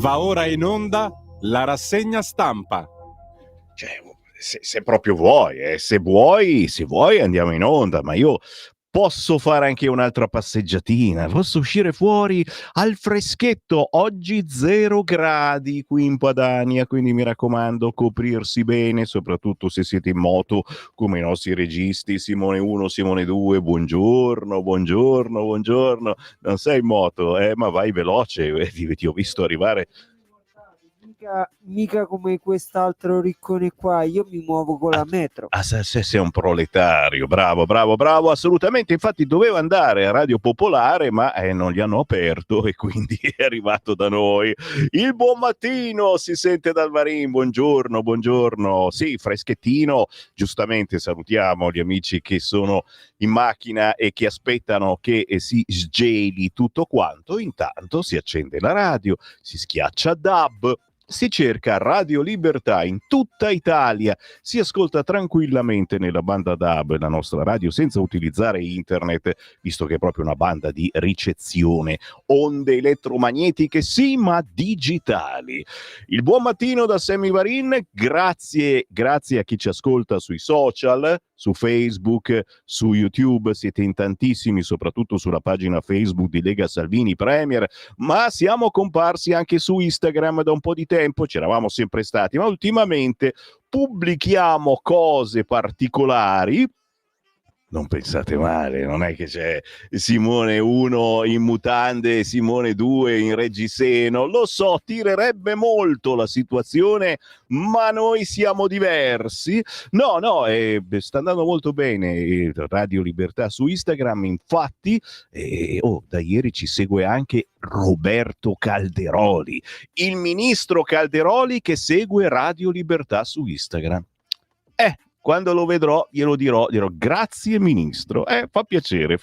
Va ora in onda la rassegna stampa. Cioè, se proprio vuoi, se vuoi andiamo in onda, ma io posso fare anche un'altra passeggiatina, posso uscire fuori al freschetto. Oggi 0 gradi qui in Padania, quindi mi raccomando, coprirsi bene, soprattutto se siete in moto come i nostri registi Simone 1, Simone 2. Buongiorno. Non sei in moto, ma vai veloce, ti ho visto arrivare. Mica come quest'altro riccone qua, io mi muovo con la metro. Se sei un proletario, bravo, assolutamente. Infatti doveva andare a Radio Popolare, ma non gli hanno aperto e quindi è arrivato da noi. Il buon mattino si sente dal Varin. Buongiorno. Sì, freschettino. Giustamente salutiamo gli amici che sono in macchina e che aspettano che si sgeli tutto quanto. Intanto si accende la radio, si schiaccia DAB, si cerca Radio Libertà in tutta Italia, si ascolta tranquillamente nella banda DAB, la nostra radio, senza utilizzare internet, visto che è proprio una banda di ricezione. Onde elettromagnetiche sì, ma digitali. Il buon mattino da Sammy Varin. Grazie a chi ci ascolta sui social, su Facebook, su YouTube. Siete in tantissimi, soprattutto sulla pagina Facebook di Lega Salvini Premier, ma siamo comparsi anche su Instagram da un po' di tempo, ci eravamo sempre stati, ma ultimamente pubblichiamo cose particolari. Non pensate male, non è che c'è Simone 1 in mutande e Simone 2 in reggiseno. Lo so, tirerebbe molto la situazione, ma noi siamo diversi. No, sta andando molto bene Radio Libertà su Instagram, infatti. Da ieri ci segue anche Roberto Calderoli, il ministro Calderoli che segue Radio Libertà su Instagram. Quando lo vedrò glielo dirò grazie ministro, fa piacere.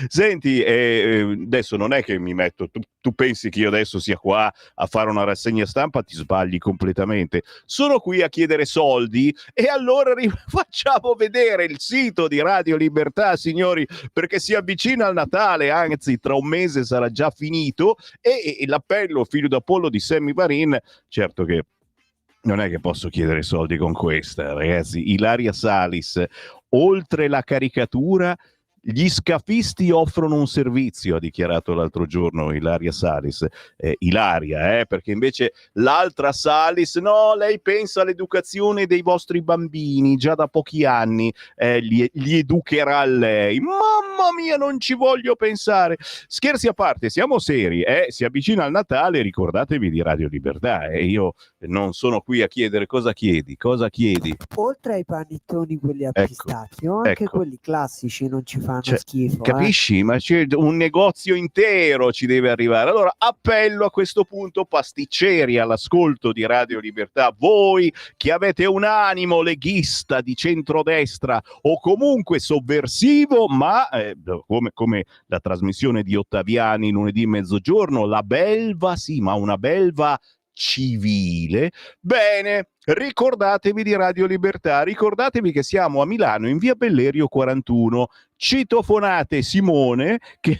Senti, adesso non è che mi metto, tu pensi che io adesso sia qua a fare una rassegna stampa, ti sbagli completamente. Sono qui a chiedere soldi e allora facciamo vedere il sito di Radio Libertà, signori, perché si avvicina al Natale, anzi tra un mese sarà già finito, e l'appello figlio d'Apollo di Sammy Varin, certo che non è che posso chiedere soldi con questa, ragazzi. Ilaria Salis, oltre la caricatura, gli scafisti offrono un servizio, ha dichiarato l'altro giorno Ilaria Salis. Ilaria, perché invece l'altra Salis, no, lei pensa all'educazione dei vostri bambini, già da pochi anni li educherà lei. Mamma mia, non ci voglio pensare. Scherzi a parte, siamo seri, si avvicina il Natale, ricordatevi di Radio Libertà, io non sono qui a chiedere cosa chiedi. Oltre ai panettoni quelli a pistacchio, anche quelli classici non ci fanno schifo. Capisci? Ma c'è un negozio intero ci deve arrivare. Allora appello a questo punto, pasticceri all'ascolto di Radio Libertà, voi che avete un animo leghista di centrodestra o comunque sovversivo, ma come la trasmissione di Ottaviani lunedì mezzogiorno, la belva, sì, ma una belva civile. Bene, ricordatevi di Radio Libertà, ricordatevi che siamo a Milano in via Bellerio 41, citofonate Simone che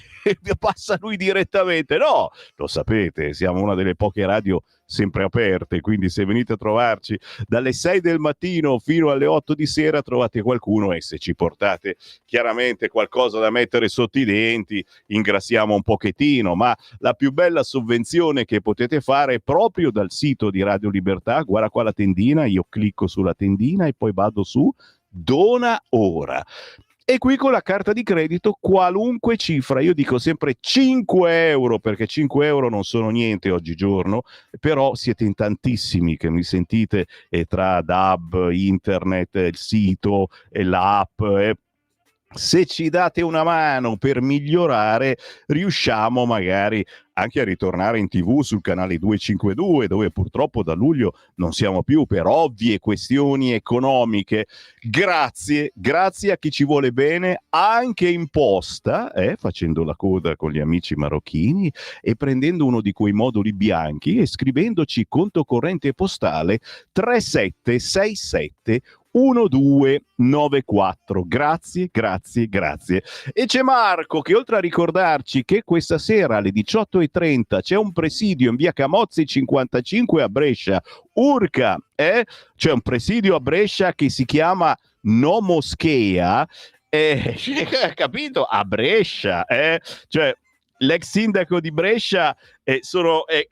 passa lui direttamente. No, lo sapete, siamo una delle poche radio sempre aperte, quindi se venite a trovarci dalle 6 del mattino fino alle 8 di sera trovate qualcuno, e se ci portate chiaramente qualcosa da mettere sotto i denti ingrassiamo un pochettino, ma la più bella sovvenzione che potete fare è proprio dal sito di Radio Libertà. Guarda qua la tendina, io clicco sulla tendina e poi vado su Dona Ora. E qui con la carta di credito qualunque cifra, io dico sempre 5 euro, perché 5 euro non sono niente oggigiorno, però siete in tantissimi che mi sentite tra DAB, internet, il sito, l'app, se ci date una mano per migliorare, riusciamo magari anche a ritornare in TV sul canale 252, dove purtroppo da luglio non siamo più per ovvie questioni economiche. Grazie a chi ci vuole bene, anche in posta, facendo la coda con gli amici marocchini e prendendo uno di quei moduli bianchi e scrivendoci conto corrente postale 3767 1294. Grazie. E c'è Marco che, oltre a ricordarci che questa sera alle 18:30 c'è un presidio in via Camozzi 55 a Brescia, Urca, c'è un presidio a Brescia che si chiama No Moschea, capito? A Brescia, cioè l'ex sindaco di Brescia è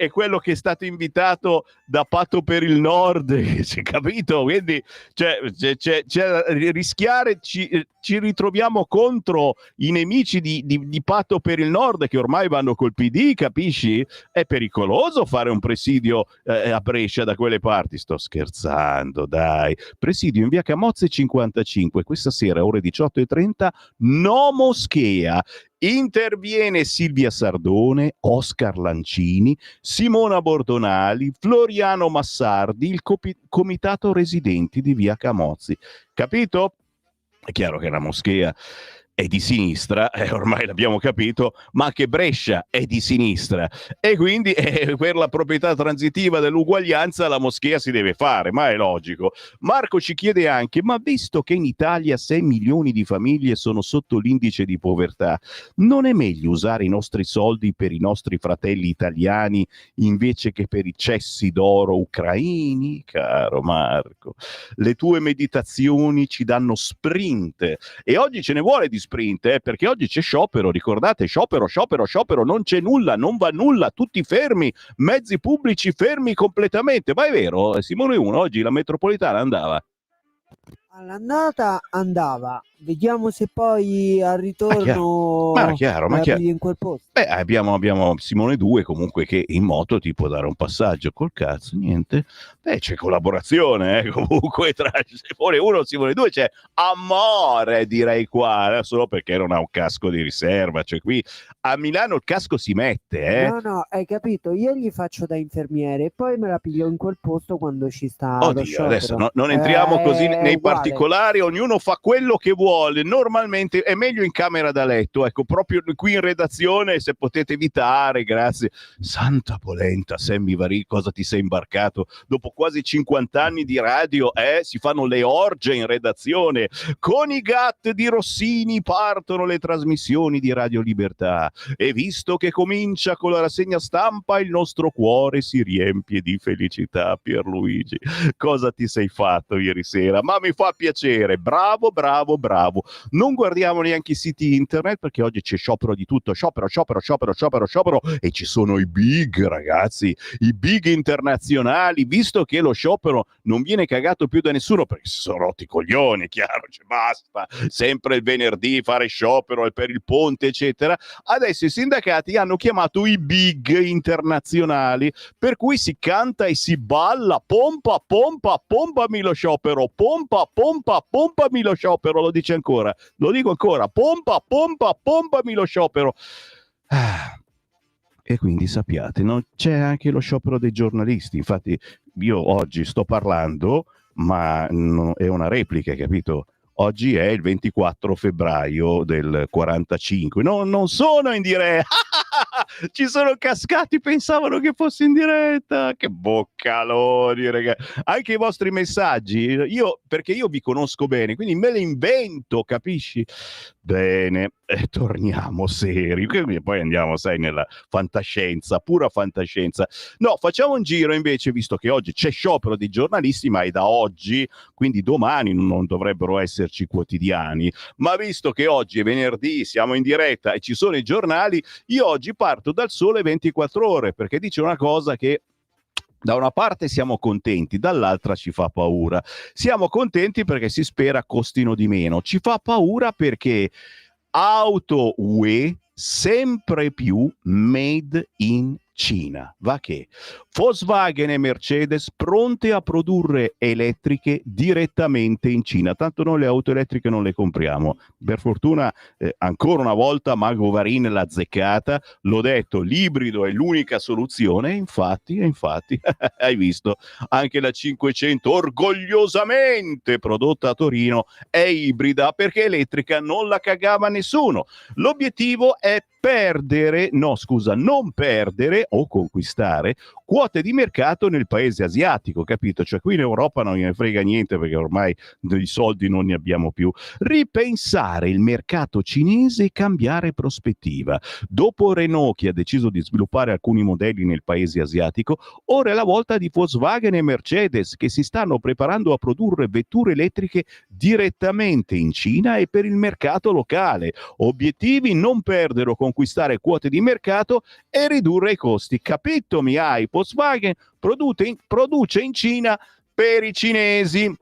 quello che è stato invitato da Patto per il Nord, capito? Quindi c'è rischiare, ci ritroviamo contro i nemici di Patto per il Nord, che ormai vanno col PD, capisci? È pericoloso fare un presidio a Brescia da quelle parti. Sto scherzando, dai. Presidio in via Camozzi 55 questa sera ore 18:30, No Moschea. Interviene Silvia Sardone, Oscar Lancini, Simona Bordonali, Floriano Massardi, il comitato residenti di via Camozzi. Capito? È chiaro che la moschea è di sinistra, ormai l'abbiamo capito, ma anche Brescia è di sinistra, e quindi per la proprietà transitiva dell'uguaglianza la moschea si deve fare, ma è logico. Marco ci chiede anche: ma visto che in Italia 6 milioni di famiglie sono sotto l'indice di povertà, non è meglio usare i nostri soldi per i nostri fratelli italiani invece che per i cessi d'oro ucraini? Caro Marco, le tue meditazioni ci danno sprint, e oggi ce ne vuole di sprint, perché oggi c'è sciopero, ricordate, sciopero, non c'è nulla, non va nulla, tutti fermi, mezzi pubblici fermi completamente. Ma è vero, Simone 1, oggi la metropolitana andava? All'andata andava, vediamo se poi al ritorno ma chiaro. in quel posto. Beh, abbiamo Simone 2 comunque che in moto ti può dare un passaggio. Col cazzo, niente. Beh, c'è collaborazione, comunque tra Simone 1 e Simone 2 c'è amore, direi qua, solo perché non ha un casco di riserva. Cioè qui a Milano il casco si mette, No, hai capito, io gli faccio da infermiere e poi me la piglio in quel posto quando ci sta lo sciopero. Adesso non entriamo così nei uguale. particolari, ognuno fa quello che vuole. Normalmente è meglio in camera da letto, ecco, proprio qui in redazione, se potete evitare, grazie. Santa polenta, Sammy Varì, cosa ti sei imbarcato? Dopo quasi 50 anni di radio, si fanno le orge in redazione. Con i GAT di Rossini partono le trasmissioni di Radio Libertà, e visto che comincia con la rassegna stampa il nostro cuore si riempie di felicità. Pierluigi, cosa ti sei fatto ieri sera? Ma mi fa piacere, bravo. Non guardiamo neanche i siti internet, perché oggi c'è sciopero di tutto, sciopero, e ci sono i big, ragazzi, i big internazionali, visto che lo sciopero non viene cagato più da nessuno, perché si sono rotti i coglioni, chiaro, cioè basta, sempre il venerdì fare sciopero per il ponte, eccetera. Adesso i sindacati hanno chiamato i big internazionali, per cui si canta e si balla, pompami lo sciopero, pompami lo sciopero, lo dice ancora, lo dico ancora, pompami lo sciopero. E quindi sappiate, no? C'è anche lo sciopero dei giornalisti. Infatti io oggi sto parlando, ma è una replica, capito? Oggi è il 24 febbraio del 45. No, non sono in diretta. Ci sono cascati, pensavano che fossi in diretta. Che boccaloni, ragazzi. Anche i vostri messaggi, perché io vi conosco bene, quindi me li invento, capisci? Bene, torniamo seri. Poi andiamo, sai, nella fantascienza, pura fantascienza. No, facciamo un giro invece, visto che oggi c'è sciopero di giornalisti, ma è da oggi, quindi domani non dovrebbero esserci quotidiani. Ma visto che oggi è venerdì, siamo in diretta e ci sono i giornali, io oggi parto dal Sole 24 Ore, perché dice una cosa che da una parte siamo contenti, dall'altra ci fa paura. Siamo contenti perché si spera costino di meno, ci fa paura perché auto UE sempre più made in Cina. Va che Volkswagen e Mercedes pronte a produrre elettriche direttamente in Cina. Tanto noi le auto elettriche non le compriamo. Per fortuna, ancora una volta, Mago Varin l'ha azzeccata. L'ho detto, l'ibrido è l'unica soluzione. E infatti, hai visto, anche la 500, orgogliosamente prodotta a Torino, è ibrida, perché elettrica non la cagava nessuno. L'obiettivo è non perdere o conquistare quote quote di mercato nel paese asiatico, capito? Cioè qui in Europa non gliene frega niente perché ormai dei soldi non ne abbiamo più. Ripensare il mercato cinese e cambiare prospettiva. Dopo Renault, che ha deciso di sviluppare alcuni modelli nel paese asiatico, ora è la volta di Volkswagen e Mercedes, che si stanno preparando a produrre vetture elettriche direttamente in Cina e per il mercato locale. Obiettivi: non perdere o conquistare quote di mercato e ridurre i costi. Capito, mi hai? Volkswagen produce in Cina per i cinesi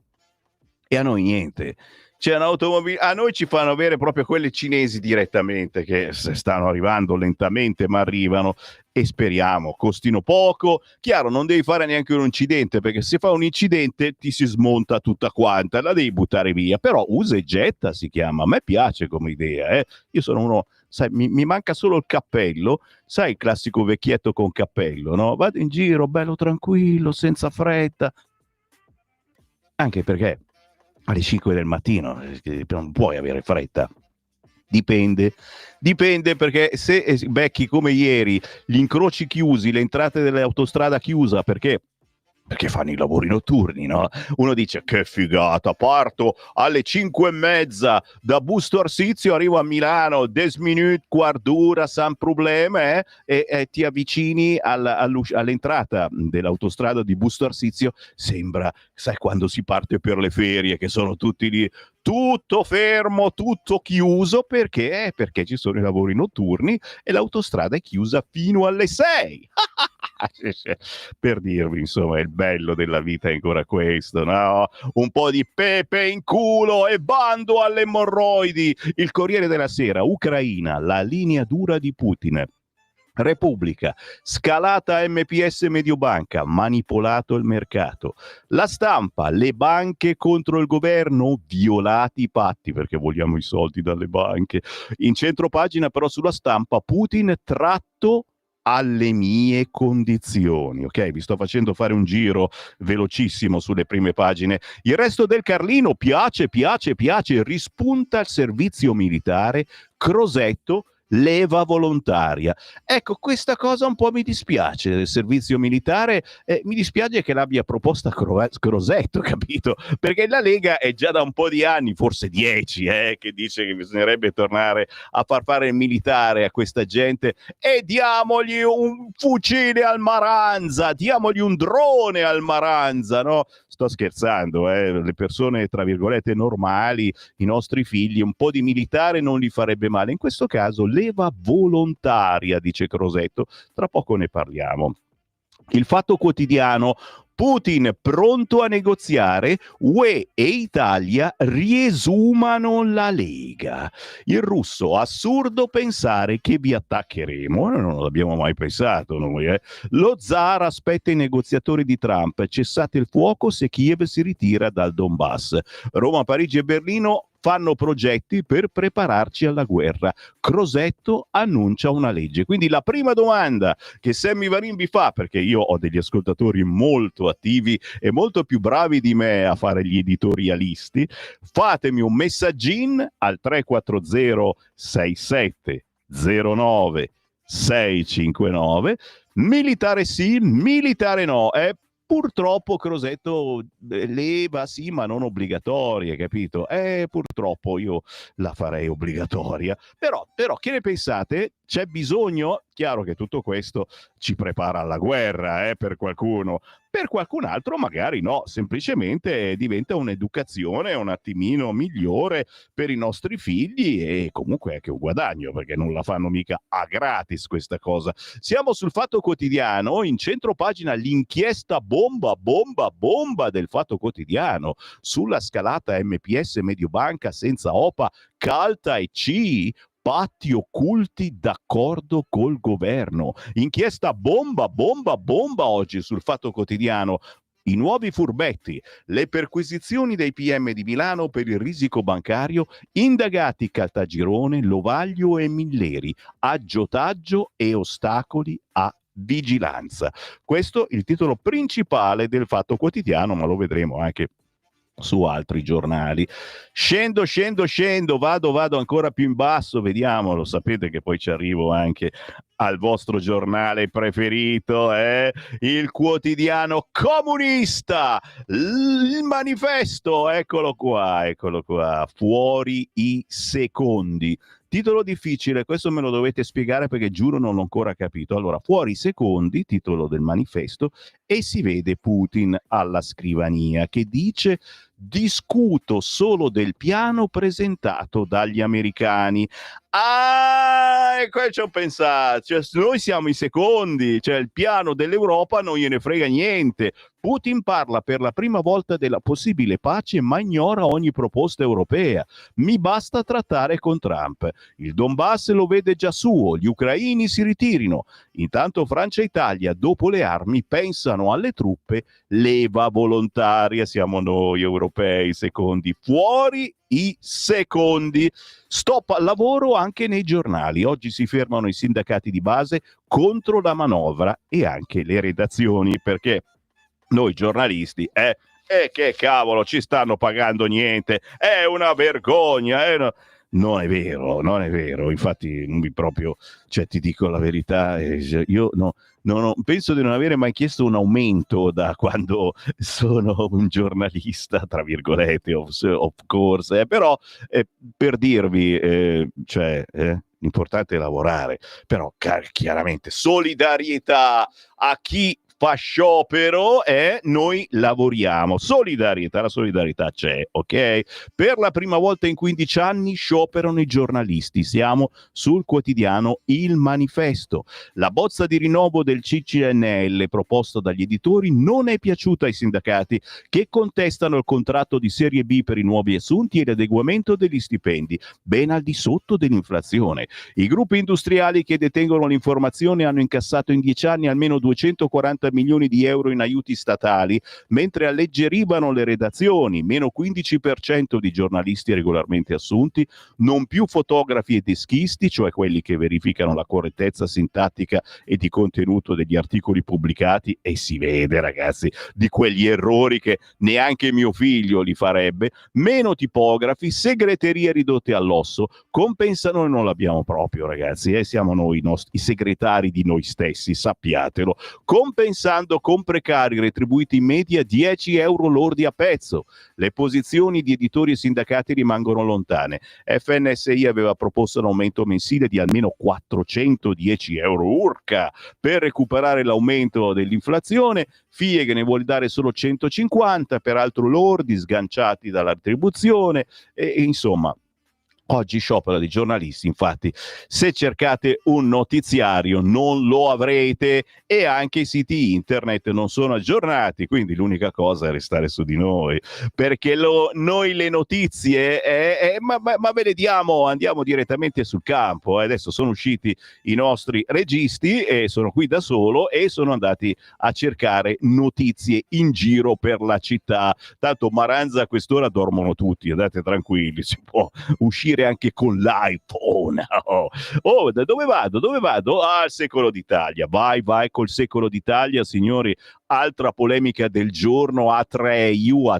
e a noi niente. C'è un'automobile, a noi ci fanno avere proprio quelle cinesi direttamente, che stanno arrivando lentamente ma arrivano, e speriamo costino poco. Chiaro, non devi fare neanche un incidente, perché se fa un incidente ti si smonta tutta quanta, la devi buttare via. Però usa e getta si chiama. A me piace come idea, io sono uno, sai, mi manca solo il cappello, sai, il classico vecchietto con cappello, no? Vado in giro bello tranquillo, senza fretta, anche perché alle 5 del mattino non puoi avere fretta. Dipende perché se becchi come ieri gli incroci chiusi, le entrate dell'autostrada chiusa perché fanno i lavori notturni, no? Uno dice: che figata, parto alle 5:30 da Busto Arsizio, arrivo a Milano 10 minuti, quart d'ora, sans problème, e ti avvicini all'entrata dell'autostrada di Busto Arsizio. Sembra, sai, quando si parte per le ferie, che sono tutti lì, tutto fermo, tutto chiuso, perché ci sono i lavori notturni e l'autostrada è chiusa fino alle 6. Per dirvi, insomma, il bello della vita è ancora questo, no? Un po' di pepe in culo e bando alle emorroidi. Il Corriere della Sera: Ucraina, la linea dura di Putin. Repubblica: scalata MPS Mediobanca, manipolato il mercato. La Stampa: le banche contro il governo, violati i patti perché vogliamo i soldi dalle banche. In centropagina però sulla Stampa: Putin tratto alle mie condizioni. Ok, vi sto facendo fare un giro velocissimo sulle prime pagine. Il Resto del Carlino: piace, rispunta il servizio militare, Crosetto, leva volontaria. Ecco, questa cosa un po' mi dispiace del servizio militare, mi dispiace che l'abbia proposta Crosetto, capito? Perché la Lega è già da un po' di anni, forse 10, che dice che bisognerebbe tornare a far fare il militare a questa gente, e diamogli un fucile al Maranza, diamogli un drone al Maranza, no? Sto scherzando, le persone tra virgolette normali, i nostri figli, un po' di militare non li farebbe male. In questo caso leva volontaria, dice Crosetto, tra poco ne parliamo. Il Fatto Quotidiano: Putin pronto a negoziare, UE e Italia riesumano la Lega. Il Russo: assurdo pensare che vi attaccheremo. Non l'abbiamo mai pensato noi. Lo zar aspetta i negoziatori di Trump: cessate il fuoco se Kiev si ritira dal Donbass. Roma, Parigi e Berlino fanno progetti per prepararci alla guerra. Crosetto annuncia una legge. Quindi la prima domanda che Sammy Varin vi fa, perché io ho degli ascoltatori molto attivi e molto più bravi di me a fare gli editorialisti, fatemi un messaggin al 340 6709 659. Militare sì, militare no. Purtroppo Crosetto leva sì, ma non obbligatorie, capito? Purtroppo io la farei obbligatoria. Però che ne pensate? C'è bisogno? Chiaro che tutto questo ci prepara alla guerra, per qualcuno. Per qualcun altro magari no, semplicemente diventa un'educazione un attimino migliore per i nostri figli, e comunque è anche un guadagno, perché non la fanno mica a gratis questa cosa. Siamo sul Fatto Quotidiano, in centropagina l'inchiesta bomba del Fatto Quotidiano sulla scalata MPS Mediobanca senza OPA, Calta e CI, patti occulti d'accordo col governo. Inchiesta bomba oggi sul Fatto Quotidiano. I nuovi furbetti, le perquisizioni dei PM di Milano per il risico bancario, indagati Caltagirone, Lovaglio e Milleri, aggiotaggio e ostacoli a vigilanza. Questo è il titolo principale del Fatto Quotidiano, ma lo vedremo anche su altri giornali. Scendo, vado ancora più in basso, vediamo, lo sapete che poi ci arrivo anche al vostro giornale preferito, il quotidiano comunista, il Manifesto, eccolo qua, fuori i secondi. Titolo difficile, questo me lo dovete spiegare perché giuro non l'ho ancora capito. Allora, fuori i secondi, titolo del Manifesto, e si vede Putin alla scrivania che dice: discuto solo del piano presentato dagli americani. Ah, e qua ci ho pensato, cioè, noi siamo i secondi, cioè il piano dell'Europa non gliene frega niente. Putin parla per la prima volta della possibile pace ma ignora ogni proposta europea. Mi basta trattare con Trump. Il Donbass lo vede già suo, gli ucraini si ritirino. Intanto Francia e Italia, dopo le armi, pensano alle truppe, leva volontaria. Siamo noi europei secondi, fuori i secondi. Stop al lavoro anche nei giornali. Oggi si fermano i sindacati di base contro la manovra e anche le redazioni, perché noi giornalisti, che cavolo, ci stanno pagando niente, è una vergogna, Non è vero, infatti proprio, cioè ti dico la verità, io penso di non avere mai chiesto un aumento da quando sono un giornalista, tra virgolette, of course, però per dirvi, l'importante è lavorare, però chiaramente solidarietà a chi fa sciopero e noi lavoriamo. Solidarietà, la solidarietà c'è, ok? Per la prima volta in 15 anni scioperano i giornalisti. Siamo sul quotidiano Il Manifesto. La bozza di rinnovo del CCNL proposta dagli editori non è piaciuta ai sindacati che contestano il contratto di serie B per i nuovi assunti e l'adeguamento degli stipendi, ben al di sotto dell'inflazione. I gruppi industriali che detengono l'informazione hanno incassato in 10 anni almeno 240 milioni di euro in aiuti statali, mentre alleggerivano le redazioni, meno 15% di giornalisti regolarmente assunti, non più fotografi e deschisti, cioè quelli che verificano la correttezza sintattica e di contenuto degli articoli pubblicati, e si vede, ragazzi, di quegli errori che neanche mio figlio li farebbe, meno tipografi, segreterie ridotte all'osso, compensano e non l'abbiamo proprio, ragazzi, siamo noi i segretari di noi stessi, sappiatelo, compensando con precari retribuiti in media 10 euro lordi a pezzo. Le posizioni di editori e sindacati rimangono lontane. FNSI aveva proposto un aumento mensile di almeno 410 euro urca per recuperare l'aumento dell'inflazione. FIE che ne vuole dare solo 150, peraltro lordi, sganciati dalla retribuzione, e insomma. Oggi sciopero di giornalisti, infatti se cercate un notiziario non lo avrete e anche i siti internet non sono aggiornati, quindi l'unica cosa è restare su di noi, perché noi le notizie ma ve le diamo, andiamo direttamente sul campo. Adesso sono usciti i nostri registi e sono qui da solo e sono andati a cercare notizie in giro per la città. Tanto Maranza a quest'ora dormono tutti, andate tranquilli, si può uscire anche con l'iPhone. Da dove vado? Al Secolo d'Italia. Vai col Secolo d'Italia, signori. Altra polemica del giorno, Atreju,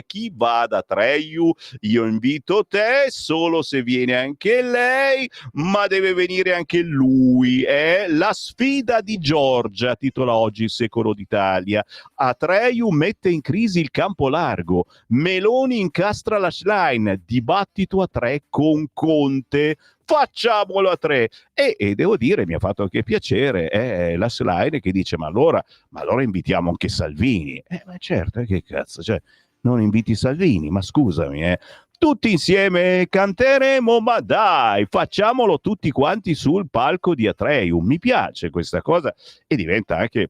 chi va ad Atreju? Io invito te solo se viene anche lei, ma deve venire anche lui. La sfida di Giorgia, titola oggi il Secolo d'Italia. Atreju mette in crisi il campo largo, Meloni incastra la Schlein, dibattito a 3 con Conte. Facciamolo a 3 e devo dire mi ha fatto anche piacere la slide che dice ma allora invitiamo anche Salvini, ma certo, che cazzo, cioè non inviti Salvini, ma scusami, tutti insieme canteremo, ma dai, facciamolo tutti quanti sul palco di Atreju. Mi piace questa cosa e diventa anche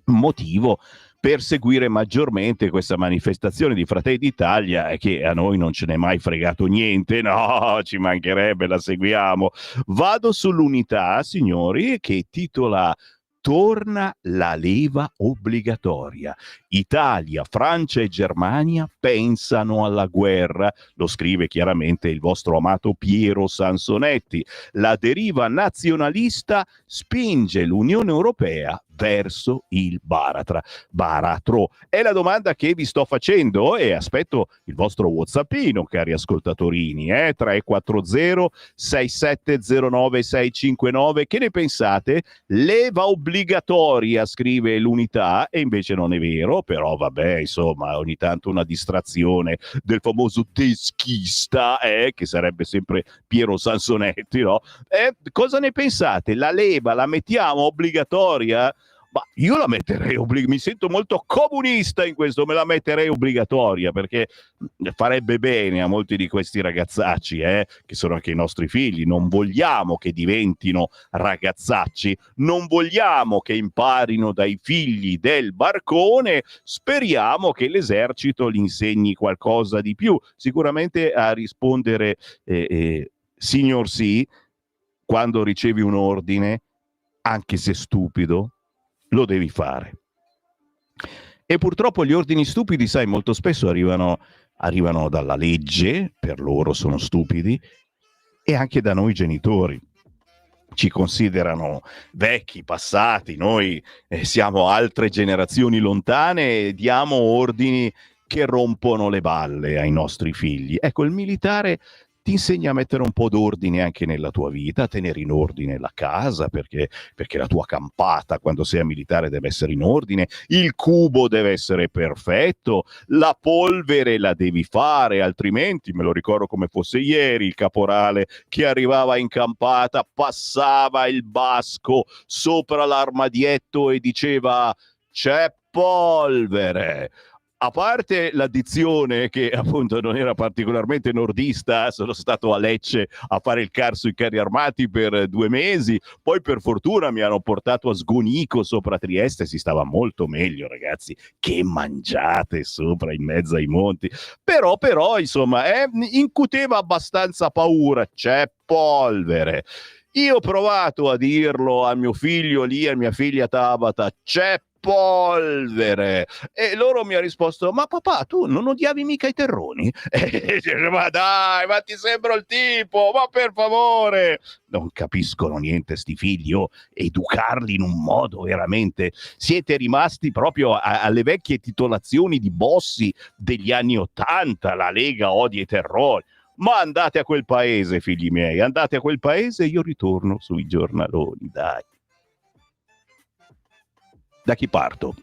un motivo per seguire maggiormente questa manifestazione di Fratelli d'Italia, che a noi non ce n'è mai fregato niente, no, ci mancherebbe, la seguiamo. Vado sull'Unità, signori, che titola torna la leva obbligatoria. Italia, Francia e Germania pensano alla guerra. Lo scrive chiaramente il vostro amato Piero Sansonetti. La deriva nazionalista spinge l'Unione Europea verso il baratro? È la domanda che vi sto facendo e aspetto il vostro whatsappino, cari ascoltatorini, 340 6709 659. Che ne pensate? Leva obbligatoria, scrive l'Unità, e invece non è vero, però vabbè, insomma, ogni tanto una distrazione del famoso teschista, che sarebbe sempre Piero Sansonetti, no? Cosa ne pensate? La leva la mettiamo obbligatoria? Ma io la metterei mi sento molto comunista in questo, me la metterei obbligatoria, perché farebbe bene a molti di questi ragazzacci, che sono anche i nostri figli. Non vogliamo che diventino ragazzacci, non vogliamo che imparino dai figli del barcone, speriamo che l'esercito gli insegni qualcosa di più. Sicuramente a rispondere signor sì, quando ricevi un ordine, anche se stupido, lo devi fare. E purtroppo gli ordini stupidi, sai, molto spesso arrivano dalla legge, per loro sono stupidi, e anche da noi genitori. Ci considerano vecchi, passati, noi siamo altre generazioni lontane e diamo ordini che rompono le balle ai nostri figli. Ecco, il militare ti insegna a mettere un po' d'ordine anche nella tua vita, a tenere in ordine la casa, perché la tua campata quando sei militare deve essere in ordine, il cubo deve essere perfetto, la polvere la devi fare, altrimenti, me lo ricordo come fosse ieri, il caporale che arrivava in campata passava il basco sopra l'armadietto e diceva: c'è polvere. A parte l'addizione, che appunto non era particolarmente nordista, sono stato a Lecce a fare il car sui carri armati per 2 mesi, poi per fortuna mi hanno portato a Sgonico sopra Trieste, si stava molto meglio, ragazzi, che mangiate sopra in mezzo ai monti, però insomma incuteva abbastanza paura, c'è polvere. Io ho provato a dirlo a mio figlio lì, a mia figlia Tabata, c'è polvere, e loro mi ha risposto: ma papà, tu non odiavi mica i terroni? Ma dai, ma ti sembra il tipo, ma per favore. Non capiscono niente sti figli, educarli in un modo veramente. Siete rimasti proprio alle vecchie titolazioni di Bossi degli anni '80, la Lega odia i terroni. Ma andate a quel paese, figli miei, andate a quel paese e io ritorno sui giornaloni, dai. Da chi parto?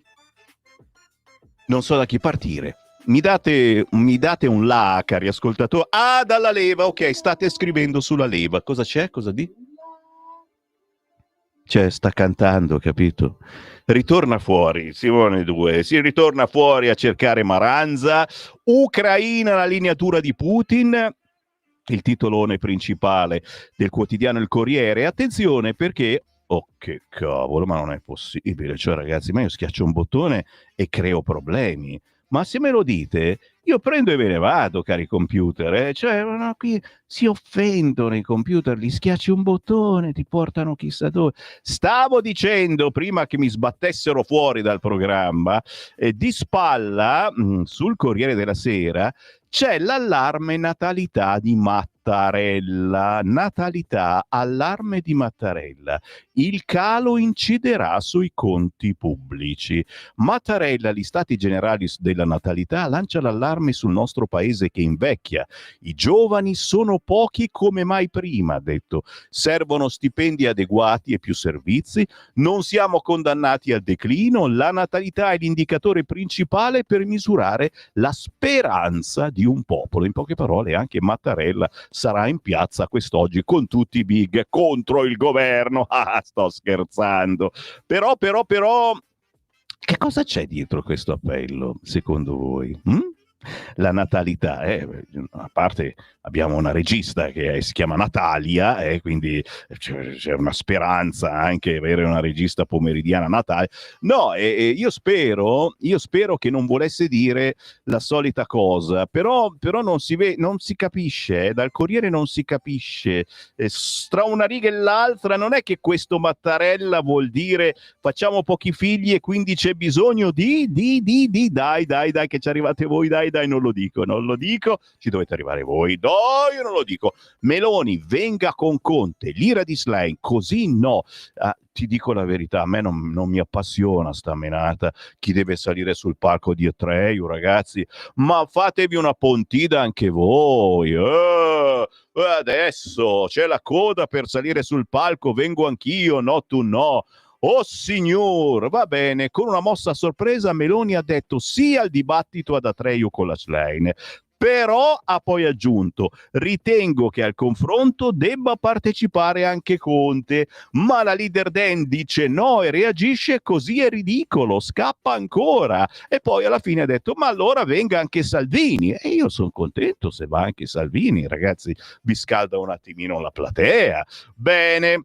Non so da chi partire. Mi date un là, cari ascoltatori. Ah, dalla leva, ok, state scrivendo sulla leva. Cosa c'è? Cosa di? Cioè, sta cantando, capito? Ritorna fuori, Simone 2, si ritorna fuori a cercare Maranza. Ucraina, la lineatura di Putin, il titolone principale del quotidiano Il Corriere. Attenzione, perché oh, che cavolo, ma non è possibile. Cioè, ragazzi, ma io schiaccio un bottone e creo problemi. Ma se me lo dite, io prendo e me ne vado, cari computer. Cioè, no, qui si offendono i computer, gli schiacci un bottone, ti portano chissà dove. Stavo dicendo, prima che mi sbattessero fuori dal programma, di spalla, sul Corriere della Sera, c'è l'allarme natalità di Mattarella. Natalità, allarme di Mattarella. Il calo inciderà sui conti pubblici. Mattarella, gli stati generali della natalità, lancia l'allarme sul nostro paese che invecchia. I giovani sono pochi come mai prima, ha detto. Servono stipendi adeguati e più servizi. Non siamo condannati al declino. La natalità è l'indicatore principale per misurare la speranza di un popolo. In poche parole, anche Mattarella sarà in piazza quest'oggi con tutti i big contro il governo. Sto scherzando. Però, che cosa c'è dietro questo appello, secondo voi? La natalità, a parte abbiamo una regista che si chiama Natalia, quindi c'è una speranza anche avere una regista pomeridiana Natalia. No, io spero che non volesse dire la solita cosa, però non si capisce, dal Corriere non si capische, tra una riga e l'altra. Non è che questo Mattarella vuol dire facciamo pochi figli e quindi c'è bisogno di dai che ci arrivate voi, dai, dai, non lo dico, ci dovete arrivare voi, no, io non lo dico. Meloni venga con Conte, l'ira di Schlein, così no. Ti dico la verità, a me non mi appassiona sta menata, chi deve salire sul palco di Atreyu, ragazzi, ma fatevi una pontida anche voi, adesso c'è la coda per salire sul palco, vengo anch'io, no tu no. Oh signor, va bene, con una mossa a sorpresa Meloni ha detto sì al dibattito ad Atreyu con la Schlein. Però ha poi aggiunto: ritengo che al confronto debba partecipare anche Conte, ma la leader Dem dice no e reagisce: così è ridicolo, scappa ancora. E poi alla fine ha detto: ma allora venga anche Salvini. E io sono contento se va anche Salvini, ragazzi, vi scalda un attimino la platea. Bene.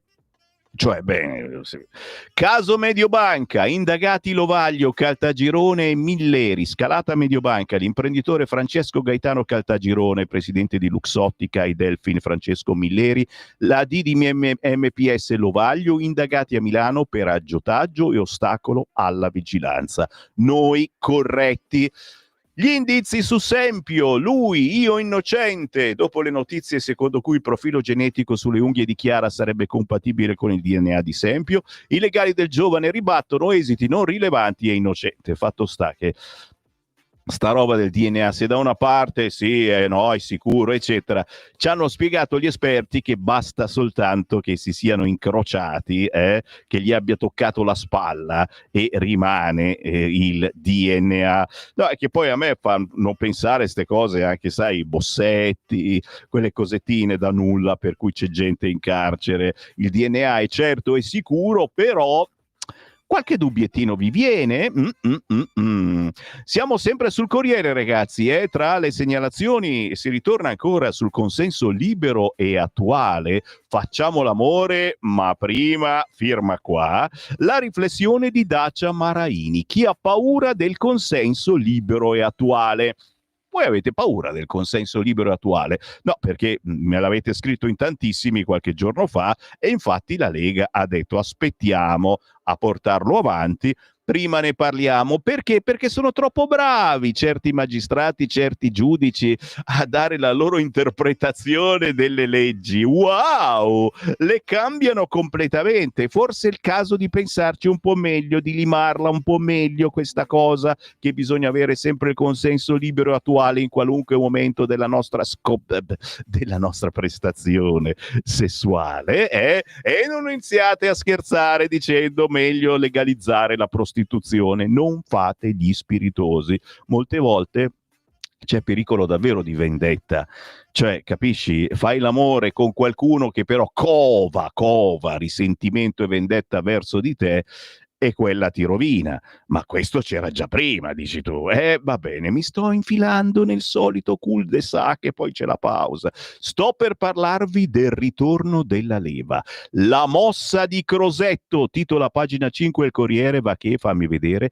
Caso Mediobanca, indagati Lovaglio, Caltagirone e Milleri, scalata Mediobanca, l'imprenditore Francesco Gaetano Caltagirone, presidente di Luxottica e Delfin Francesco Milleri, la D di MPS Lovaglio, indagati a Milano per aggiotaggio e ostacolo alla vigilanza. Noi corretti. Gli indizi su Sempio, lui, io innocente, dopo le notizie secondo cui il profilo genetico sulle unghie di Chiara sarebbe compatibile con il DNA di Sempio, i legali del giovane ribattono esiti non rilevanti e innocente. Fatto sta che sta roba del DNA, se da una parte sì, no, è sicuro, eccetera, ci hanno spiegato gli esperti che basta soltanto che si siano incrociati, che gli abbia toccato la spalla e rimane il DNA. No, è che poi a me fanno pensare queste cose anche, sai, Bossetti, quelle cosettine da nulla per cui c'è gente in carcere. Il DNA è certo, è sicuro, però qualche dubbiettino vi viene? Siamo sempre sul Corriere, ragazzi, tra le segnalazioni si ritorna ancora sul consenso libero e attuale. Facciamo l'amore, ma prima firma qua la riflessione di Dacia Maraini. Chi ha paura del consenso libero e attuale? Voi avete paura del consenso libero e attuale? No, perché me l'avete scritto in tantissimi qualche giorno fa e infatti la Lega ha detto aspettiamo a portarlo avanti, prima ne parliamo. Perché? Perché sono troppo bravi certi magistrati, certi giudici a dare la loro interpretazione delle leggi. Wow! Le cambiano completamente. Forse è il caso di pensarci un po' meglio, di limarla un po' meglio questa cosa, che bisogna avere sempre il consenso libero e attuale in qualunque momento della nostra prestazione sessuale, e non iniziate a scherzare dicendo meglio legalizzare la prostituzione. Non fate gli spiritosi. Molte volte c'è pericolo davvero di vendetta, cioè, capisci? Fai l'amore con qualcuno che però cova risentimento e vendetta verso di te e quella ti rovina. Ma questo c'era già prima, dici tu. Va bene, mi sto infilando nel solito cul-de-sac e poi c'è la pausa. Sto per parlarvi del ritorno della leva. La mossa di Crosetto, titola pagina 5 il Corriere, va che, fammi vedere.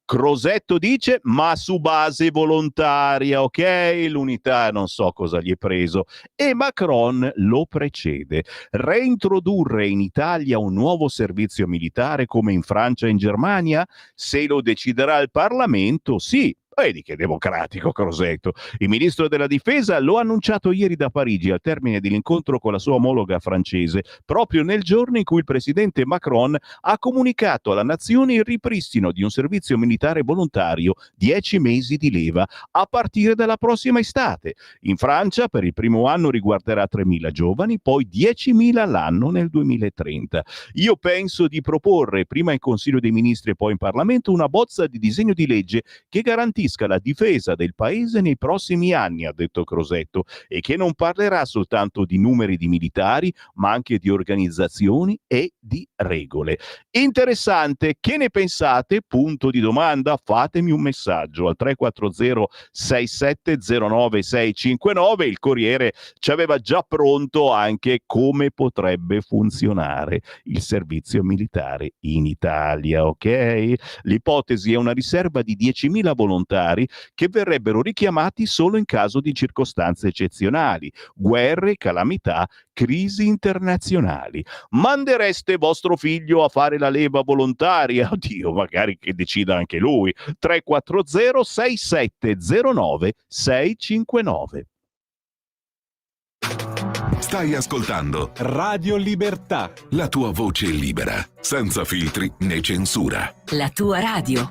Crosetto dice, ma su base volontaria, ok? L'Unità non so cosa gli è preso. E Macron lo precede. Reintrodurre in Italia un nuovo servizio militare come in Francia e in Germania? Se lo deciderà il Parlamento, sì. Vedi che democratico Crosetto. Il ministro della difesa lo ha annunciato ieri da Parigi al termine dell'incontro con la sua omologa francese, proprio nel giorno in cui il presidente Macron ha comunicato alla nazione il ripristino di un servizio militare volontario, 10 mesi di leva, a partire dalla prossima estate. In Francia per il primo anno riguarderà 3.000 giovani, poi 10.000 all'anno nel 2030. Io penso di proporre prima in Consiglio dei Ministri e poi in Parlamento una bozza di disegno di legge che garantisca la difesa del paese nei prossimi anni, ha detto Crosetto, e che non parlerà soltanto di numeri di militari, ma anche di organizzazioni e di regole. Interessante, che ne pensate? Punto di domanda, fatemi un messaggio al 340 6709 659. Il Corriere ci aveva già pronto anche come potrebbe funzionare il servizio militare in Italia, ok? L'ipotesi è una riserva di 10.000 volontari volontari che verrebbero richiamati solo in caso di circostanze eccezionali, guerre, calamità, crisi internazionali. Mandereste vostro figlio a fare la leva volontaria? Oddio, magari che decida anche lui. 340 6709 659. Stai ascoltando Radio Libertà. la tua voce libera, senza filtri né censura. La tua radio.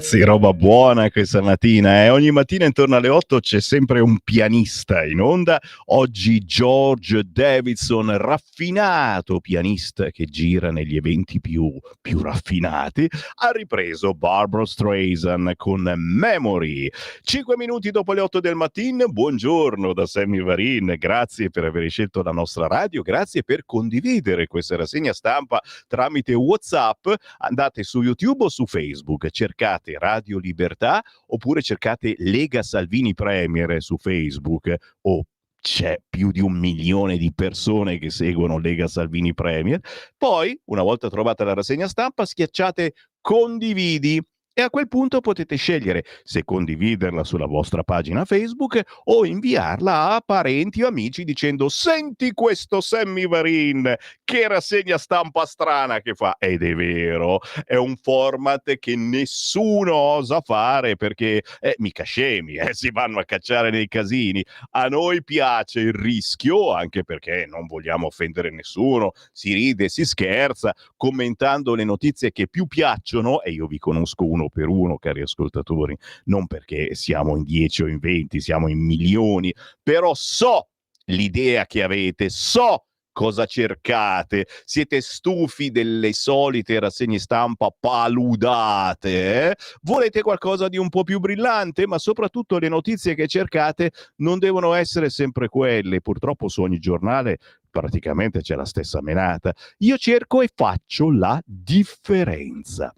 Ragazzi, roba buona questa mattina, eh? Ogni mattina intorno alle 8 c'è sempre un pianista in onda. Oggi George Davidson, raffinato pianista che gira negli eventi più raffinati, ha ripreso Barbra Streisand con Memory. 5 minuti dopo le 8 del mattino, buongiorno da Sammy Varin, grazie per aver scelto la nostra radio, grazie per condividere questa rassegna stampa tramite WhatsApp. Andate su YouTube o su Facebook, Facebook, cercate Radio Libertà oppure cercate Lega Salvini Premier su Facebook o c'è più di 1 milione di persone che seguono Lega Salvini Premier. Poi, una volta trovata la rassegna stampa, schiacciate condividi e a quel punto potete scegliere se condividerla sulla vostra pagina Facebook o inviarla a parenti o amici dicendo: senti questo Sammy Varin, che rassegna stampa strana che fa. Ed è vero, è un format che nessuno osa fare perché mica scemi, si vanno a cacciare nei casini. A noi piace il rischio, anche perché non vogliamo offendere nessuno, si ride, si scherza, commentando le notizie che più piacciono, e io vi conosco uno per uno, cari ascoltatori, non perché siamo in 10 o in 20, siamo in milioni, però so l'idea che avete, so cosa cercate, siete stufi delle solite rassegne stampa paludate, volete qualcosa di un po' più brillante, ma soprattutto le notizie che cercate non devono essere sempre quelle. Purtroppo su ogni giornale praticamente c'è la stessa menata. Io cerco e faccio la differenza.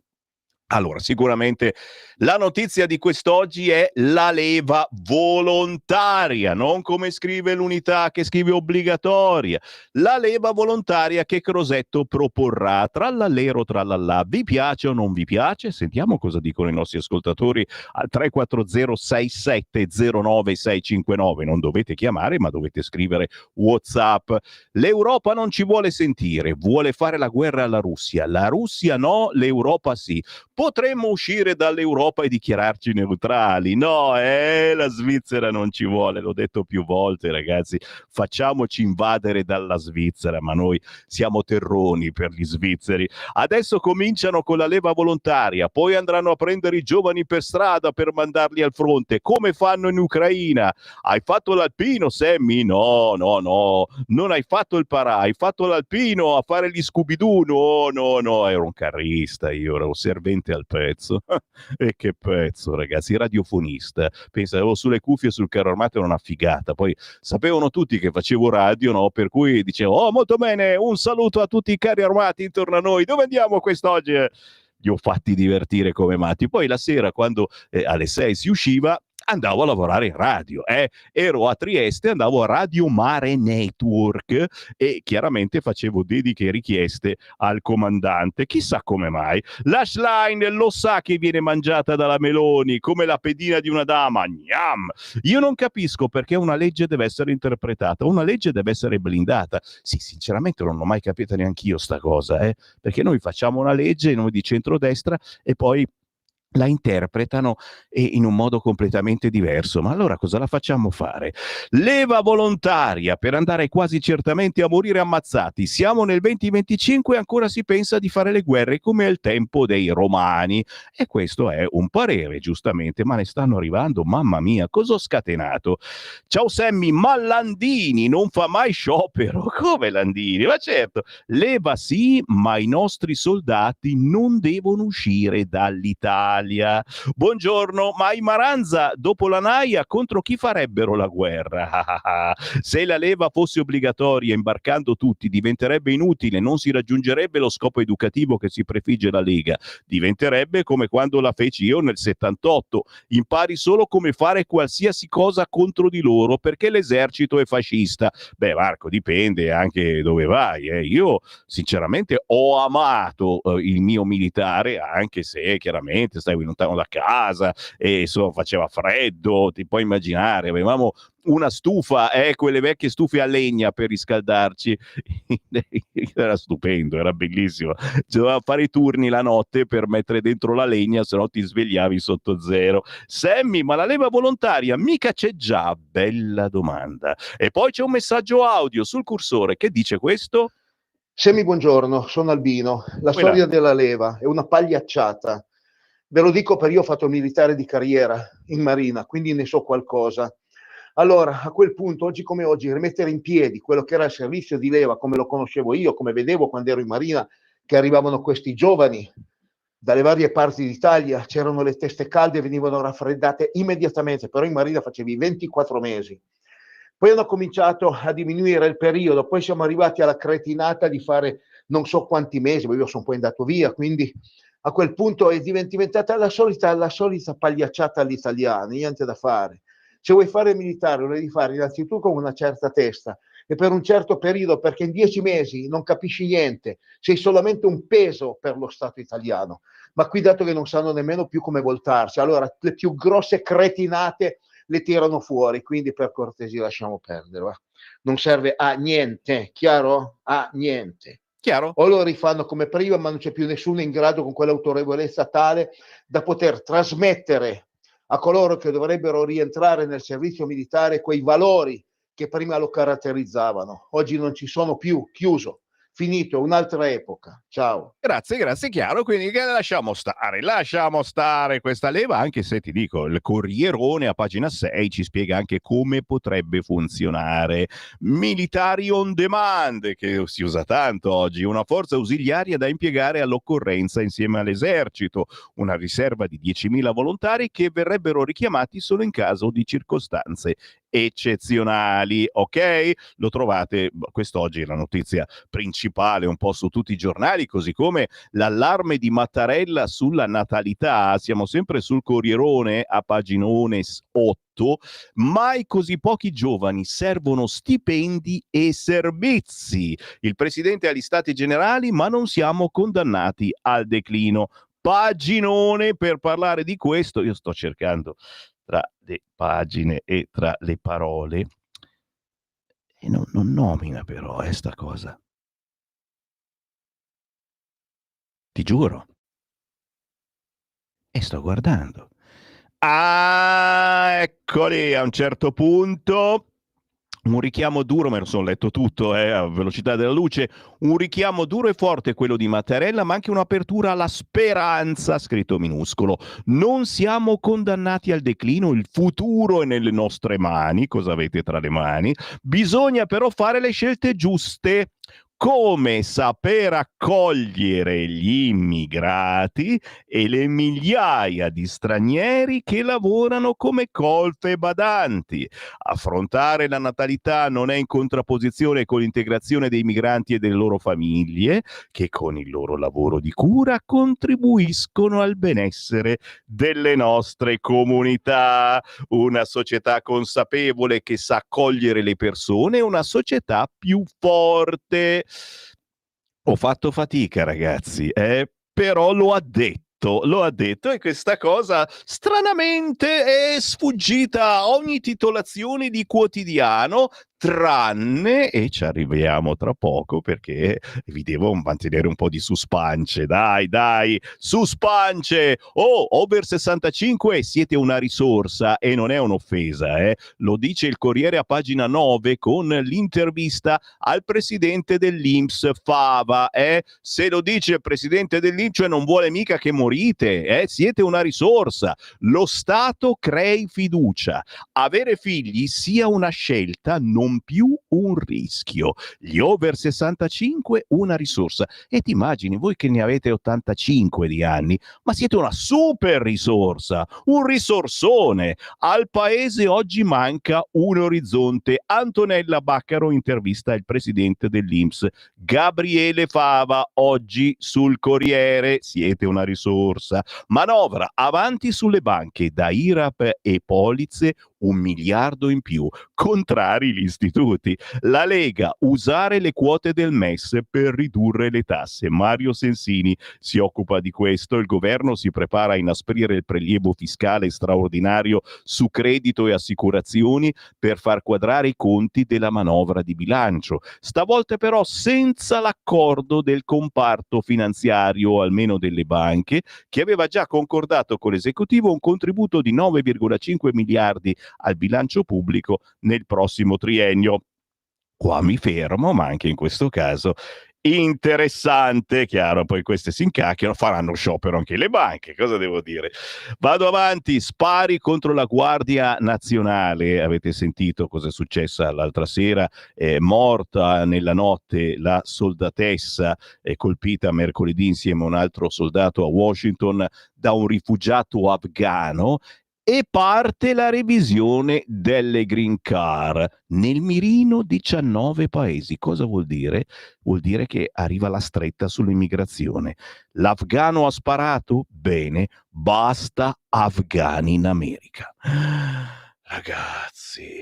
Allora, sicuramente la notizia di quest'oggi è la leva volontaria, non come scrive l'Unità che scrive obbligatoria. La leva volontaria che Crosetto proporrà. Trallallero, trallallà. Vi piace o non vi piace? Sentiamo cosa dicono i nostri ascoltatori al 340 67 09 659. Non dovete chiamare, ma dovete scrivere WhatsApp. L'Europa non ci vuole sentire, vuole fare la guerra alla Russia. La Russia no, l'Europa sì. Potremmo uscire dall'Europa e dichiararci neutrali. No, la Svizzera non ci vuole, l'ho detto più volte, ragazzi, facciamoci invadere dalla Svizzera, ma noi siamo terroni per gli svizzeri. Adesso cominciano con la leva volontaria, poi andranno a prendere i giovani per strada per mandarli al fronte, come fanno in Ucraina. Hai fatto l'alpino, Sammy? No, non hai fatto il parà, hai fatto l'alpino a fare gli Scooby-Doo? No, ero un carrista, io ero servente al pezzo. E che pezzo, ragazzi, radiofonista. Pensa, avevo sulle cuffie sul carro armato, era una figata. Poi sapevano tutti che facevo radio, no? Per cui dicevo: oh, molto bene, un saluto a tutti i carri armati intorno a noi. Dove andiamo quest'oggi? Li ho fatti divertire come matti. Poi la sera, quando alle 6 si usciva, andavo a lavorare in radio, ero a Trieste, andavo a Radio Mare Network e chiaramente facevo dediche e richieste al comandante, chissà come mai. L'Ashline lo sa che viene mangiata dalla Meloni come la pedina di una dama, gnam! Io non capisco perché una legge deve essere interpretata, una legge deve essere blindata. Sì, sinceramente non ho mai capito neanch'io sta cosa, perché noi facciamo una legge, noi di centrodestra, e poi la interpretano in un modo completamente diverso. Ma allora cosa la facciamo fare? Leva volontaria per andare quasi certamente a morire ammazzati. Siamo nel 2025 e ancora si pensa di fare le guerre come al tempo dei Romani. E questo è un parere, giustamente, ma ne stanno arrivando, mamma mia, cosa ho scatenato? Ciao Sammy, ma Landini non fa mai sciopero? Come Landini? Ma certo, leva sì, ma i nostri soldati non devono uscire dall'Italia. Buongiorno, ma i Maranza dopo la Naia contro chi farebbero la guerra? Se la leva fosse obbligatoria, imbarcando tutti, diventerebbe inutile, non si raggiungerebbe lo scopo educativo che si prefigge la Lega, diventerebbe come quando la feci io nel 78, impari solo come fare qualsiasi cosa contro di loro perché l'esercito è fascista. Beh, Marco, dipende anche dove vai, Io sinceramente ho amato il mio militare, anche se chiaramente stavi lontano da casa e insomma faceva freddo, ti puoi immaginare, avevamo una stufa, quelle vecchie stufe a legna per riscaldarci. Era stupendo, era bellissimo. Doveva fare i turni la notte per mettere dentro la legna, se no ti svegliavi sotto zero. Sammy, ma la leva volontaria mica c'è già? Bella domanda. E poi c'è un messaggio audio sul cursore che dice questo. Sammy, buongiorno, sono Albino. La storia della leva è una pagliacciata. Ve lo dico perché io ho fatto militare di carriera in Marina, quindi ne so qualcosa. Allora, a quel punto, oggi come oggi, rimettere in piedi quello che era il servizio di leva, come lo conoscevo io, come vedevo quando ero in Marina, che arrivavano questi giovani dalle varie parti d'Italia, c'erano le teste calde, venivano raffreddate immediatamente, però in Marina facevi 24 mesi. Poi hanno cominciato a diminuire il periodo, poi siamo arrivati alla cretinata di fare non so quanti mesi, ma io sono poi andato via, quindi A quel punto è diventata la solita pagliacciata all'italiana, niente da fare. Se vuoi fare militare, lo devi fare innanzitutto con una certa testa e per un certo periodo, perché in 10 mesi non capisci niente, sei solamente un peso per lo Stato italiano, ma qui dato che non sanno nemmeno più come voltarsi, allora le più grosse cretinate le tirano fuori, quindi per cortesia lasciamo perdere, non serve a niente, chiaro? A niente. Chiaro? O lo rifanno come prima, ma non c'è più nessuno in grado con quell'autorevolezza tale da poter trasmettere a coloro che dovrebbero rientrare nel servizio militare quei valori che prima lo caratterizzavano. Oggi non ci sono più, chiuso, finito, un'altra epoca. Ciao. Grazie, chiaro. Quindi lasciamo stare questa leva, anche se ti dico, il Corrierone a pagina 6 ci spiega anche come potrebbe funzionare. Militari on demand, che si usa tanto oggi, una forza ausiliaria da impiegare all'occorrenza insieme all'esercito, una riserva di 10.000 volontari che verrebbero richiamati solo in caso di circostanze eccezionali. Ok? Lo trovate, quest'oggi è la notizia principale un po' su tutti i giornali, così come l'allarme di Mattarella sulla natalità. Siamo sempre sul Corrierone a paginone 8. Mai così pochi giovani, servono stipendi e servizi. Il presidente agli stati generali, ma non siamo condannati al declino. Paginone per parlare di questo. Io sto cercando tra le pagine e tra le parole e non nomina però sta cosa. Ti giuro. E sto guardando. Ah, eccoli, a un certo punto un richiamo duro, me lo sono letto tutto a velocità della luce, un richiamo duro e forte quello di Mattarella, ma anche un'apertura alla speranza, scritto minuscolo. Non siamo condannati al declino, il futuro è nelle nostre mani. Cosa avete tra le mani? Bisogna però fare le scelte giuste. Come saper accogliere gli immigrati e le migliaia di stranieri che lavorano come colfe badanti. Affrontare la natalità non è in contrapposizione con l'integrazione dei migranti e delle loro famiglie, che con il loro lavoro di cura contribuiscono al benessere delle nostre comunità. Una società consapevole che sa accogliere le persone è una società più forte. Ho fatto fatica, ragazzi, però lo ha detto e questa cosa stranamente è sfuggita a ogni titolazione di quotidiano, tranne, e ci arriviamo tra poco perché vi devo mantenere un po' di suspense, dai, suspense. Over 65 siete una risorsa e non è un'offesa, lo dice il Corriere a pagina 9 con l'intervista al presidente dell'INPS Fava, se lo dice il presidente dell'INPS, cioè non vuole mica che morite, siete una risorsa, lo Stato crei fiducia, avere figli sia una scelta, non più un rischio. Gli over 65 una risorsa. E ti immagini voi che ne avete 85 di anni, ma siete una super risorsa, un risorsone. Al paese oggi manca un orizzonte. Antonella Baccaro intervista il presidente dell'INPS Gabriele Fava oggi sul Corriere. Siete una risorsa. Manovra avanti sulle banche, da IRAP e polizze 1 miliardo in più, contrari gli istituti. La Lega, usare le quote del MES per ridurre le tasse. Mario Sensini si occupa di questo. Il governo si prepara a inasprire il prelievo fiscale straordinario su credito e assicurazioni per far quadrare i conti della manovra di bilancio. Stavolta però senza l'accordo del comparto finanziario, almeno delle banche, che aveva già concordato con l'esecutivo un contributo di 9,5 miliardi al bilancio pubblico nel prossimo triennio. Qua mi fermo, ma anche in questo caso interessante, chiaro, poi queste si incacchiano, faranno sciopero anche le banche, cosa devo dire? Vado avanti, spari contro la Guardia Nazionale, avete sentito cosa è successa l'altra sera, morta nella notte la soldatessa colpita mercoledì insieme a un altro soldato a Washington da un rifugiato afgano. e parte la revisione delle green card. Nel mirino 19 paesi. Cosa vuol dire? Vuol dire che arriva la stretta sull'immigrazione. L'afgano ha sparato? Bene, basta afghani in America. Ragazzi,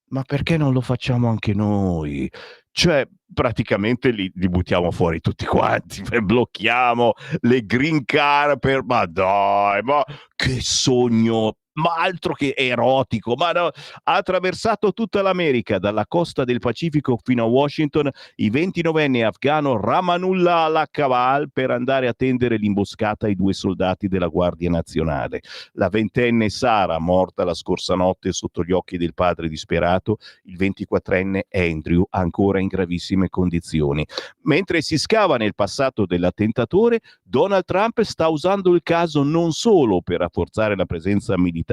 ma perché non lo facciamo anche noi? Cioè, praticamente li buttiamo fuori tutti quanti, blocchiamo le green card per... Ma dai, ma che sogno! Ma altro che erotico, ma no, ha attraversato tutta l'America, dalla costa del Pacifico fino a Washington, il 29enne afghano Ramanullah Al-Kaval per andare a tendere l'imboscata ai 2 soldati della Guardia Nazionale. La 20enne Sara, morta la scorsa notte sotto gli occhi del padre disperato, il 24enne Andrew, ancora in gravissime condizioni. Mentre si scava nel passato dell'attentatore, Donald Trump sta usando il caso non solo per rafforzare la presenza militare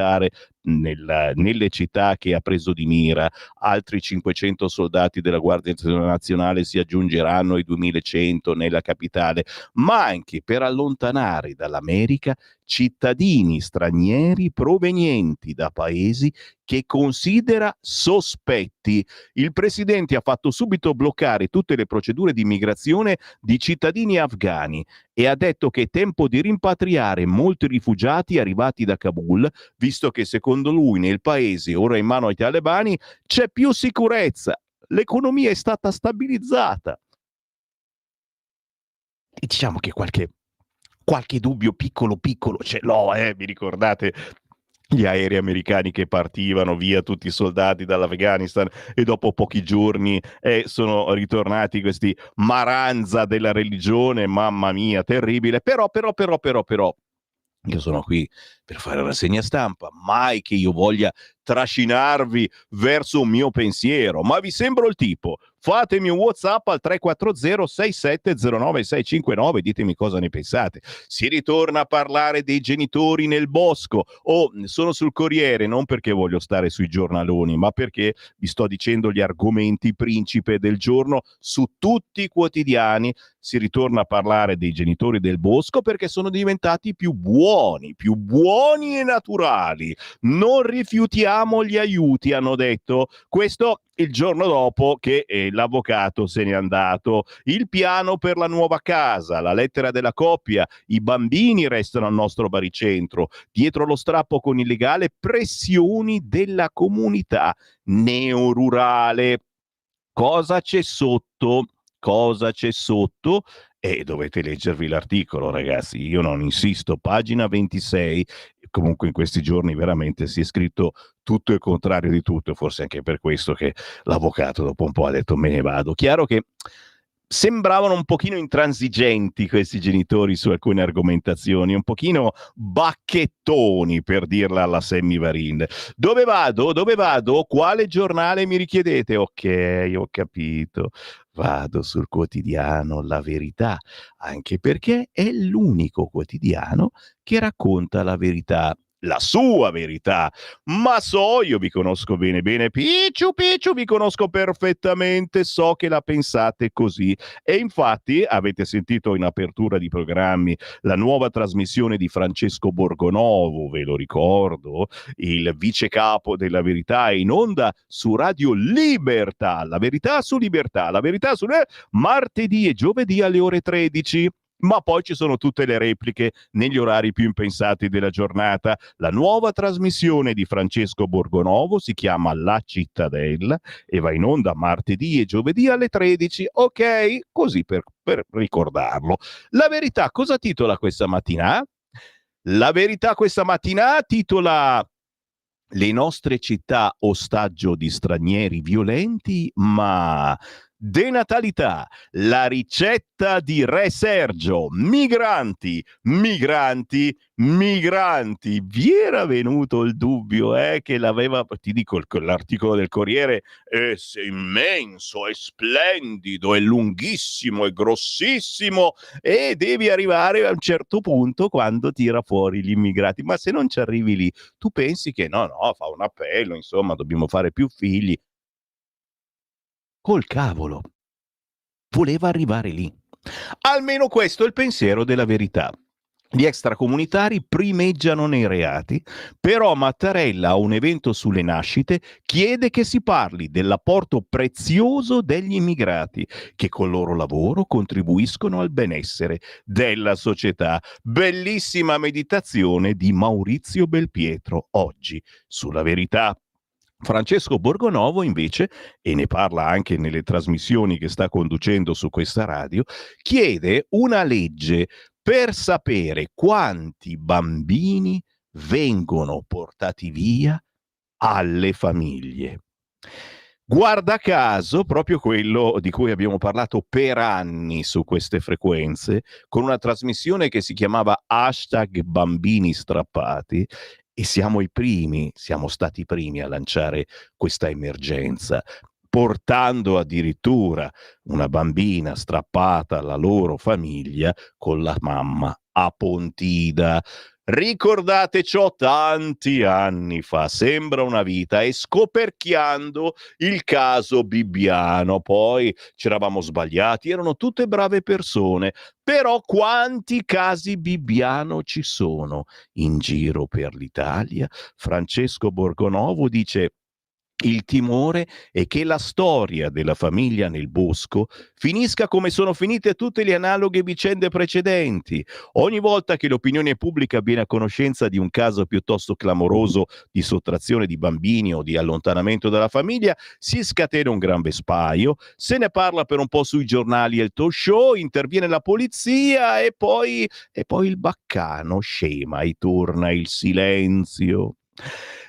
nelle città che ha preso di mira, altri 500 soldati della Guardia Nazionale si aggiungeranno ai 2100 nella capitale, ma anche per allontanare dall'America cittadini stranieri provenienti da paesi che considera sospetti. Il presidente ha fatto subito bloccare tutte le procedure di immigrazione di cittadini afghani e ha detto che è tempo di rimpatriare molti rifugiati arrivati da Kabul, visto che secondo lui nel paese, ora in mano ai talebani, c'è più sicurezza. L'economia è stata stabilizzata. E diciamo che qualche dubbio piccolo ce l'ho, vi ricordate gli aerei americani che partivano via tutti i soldati dall'Afghanistan e dopo pochi giorni sono ritornati questi maranza della religione, mamma mia, terribile, però io sono qui per fare rassegna stampa, mai che io voglia trascinarvi verso un mio pensiero, ma vi sembro il tipo? Fatemi un WhatsApp al 340 6709 659, ditemi cosa ne pensate. Si ritorna a parlare dei genitori nel bosco. Sono sul Corriere non perché voglio stare sui giornaloni, ma perché vi sto dicendo gli argomenti principe del giorno su tutti i quotidiani. Si ritorna a parlare dei genitori del bosco perché sono diventati più buoni e naturali. Non rifiutiamo gli aiuti, hanno detto. Questo il giorno dopo che l'avvocato se n'è andato. Il piano per la nuova casa, la lettera della coppia, i bambini restano al nostro baricentro, dietro lo strappo con il legale, pressioni della comunità neorurale. Cosa c'è sotto? E dovete leggervi l'articolo, ragazzi, io non insisto, pagina 26. Comunque in questi giorni veramente si è scritto tutto il contrario di tutto, forse anche per questo che l'avvocato dopo un po' ha detto me ne vado. Chiaro che sembravano un pochino intransigenti questi genitori su alcune argomentazioni, un pochino bacchettoni, per dirla alla Sammy Varin. Dove vado? Quale giornale mi richiedete? Ok, ho capito. Vado sul quotidiano La Verità, anche perché è l'unico quotidiano che racconta la verità. La sua verità, ma io vi conosco bene, Picciu, vi conosco perfettamente, so che la pensate così e infatti avete sentito in apertura di programmi la nuova trasmissione di Francesco Borgonovo, ve lo ricordo, il vice capo della Verità, è in onda su Radio Libertà, la verità su Libertà, la verità su martedì e giovedì alle ore 13. Ma poi ci sono tutte le repliche negli orari più impensati della giornata. La nuova trasmissione di Francesco Borgonovo si chiama La Cittadella e va in onda martedì e giovedì alle 13. Ok? Così per ricordarlo. La Verità cosa titola questa mattina? La Verità questa mattina titola Le nostre città ostaggio di stranieri violenti, ma... Denatalità, la ricetta di Re Sergio, migranti. Vi era venuto il dubbio che l'aveva, ti dico, l'articolo del Corriere è immenso, è splendido, è lunghissimo, è grossissimo e devi arrivare a un certo punto quando tira fuori gli immigrati. Ma se non ci arrivi lì, tu pensi che no, fa un appello, insomma, dobbiamo fare più figli. Col cavolo, voleva arrivare lì. Almeno questo è il pensiero della Verità. Gli extracomunitari primeggiano nei reati, però Mattarella a un evento sulle nascite chiede che si parli dell'apporto prezioso degli immigrati che col loro lavoro contribuiscono al benessere della società. Bellissima meditazione di Maurizio Belpietro oggi sulla Verità. Francesco Borgonovo invece, e ne parla anche nelle trasmissioni che sta conducendo su questa radio, chiede una legge per sapere quanti bambini vengono portati via alle famiglie. Guarda caso, proprio quello di cui abbiamo parlato per anni su queste frequenze, con una trasmissione che si chiamava #bambini strappati, e siamo stati i primi a lanciare questa emergenza, portando addirittura una bambina strappata alla loro famiglia con la mamma a Pontida. Ricordate ciò tanti anni fa, sembra una vita, e scoperchiando il caso Bibbiano, poi ci eravamo sbagliati, erano tutte brave persone, però quanti casi Bibbiano ci sono in giro per l'Italia? Francesco Borgonovo dice: il timore è che la storia della famiglia nel bosco finisca come sono finite tutte le analoghe vicende precedenti. Ogni volta che l'opinione pubblica viene a conoscenza di un caso piuttosto clamoroso di sottrazione di bambini o di allontanamento dalla famiglia, si scatena un gran vespaio, se ne parla per un po' sui giornali e il talk show, interviene la polizia e poi il baccano scema e torna il silenzio.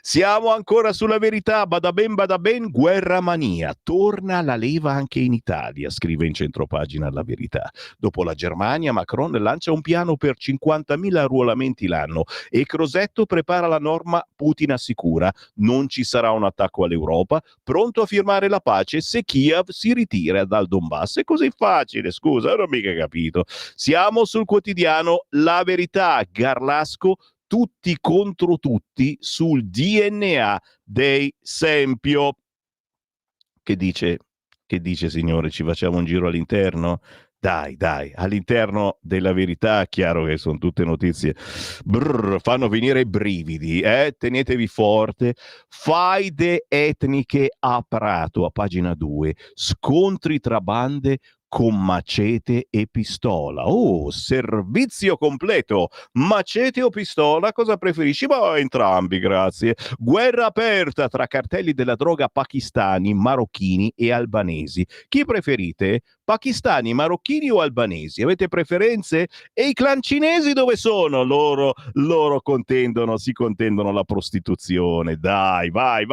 Siamo ancora sulla Verità, bada ben, guerra mania, torna la leva anche in Italia, scrive in centropagina La Verità. Dopo la Germania, Macron lancia un piano per 50.000 arruolamenti l'anno e Crosetto prepara la norma Putin assicura, non ci sarà un attacco all'Europa, pronto a firmare la pace se Kiev si ritira dal Donbass. È così facile, scusa, non ho mica capito. Siamo sul quotidiano La Verità, Garlasco, tutti contro tutti sul DNA dei Sempio. Che dice, signore? Ci facciamo un giro all'interno? Dai, all'interno della Verità, chiaro che sono tutte notizie, fanno venire i brividi, tenetevi forte. Faide etniche a Prato, a pagina 2, scontri tra bande con macete e pistola. Oh, servizio completo. Macete o pistola? Cosa preferisci? Ma entrambi, grazie. Guerra aperta tra cartelli della droga pakistani, marocchini e albanesi. Chi preferite? Pakistani, marocchini o albanesi? Avete preferenze? E i clan cinesi dove sono? Loro si contendono la prostituzione. Dai, vai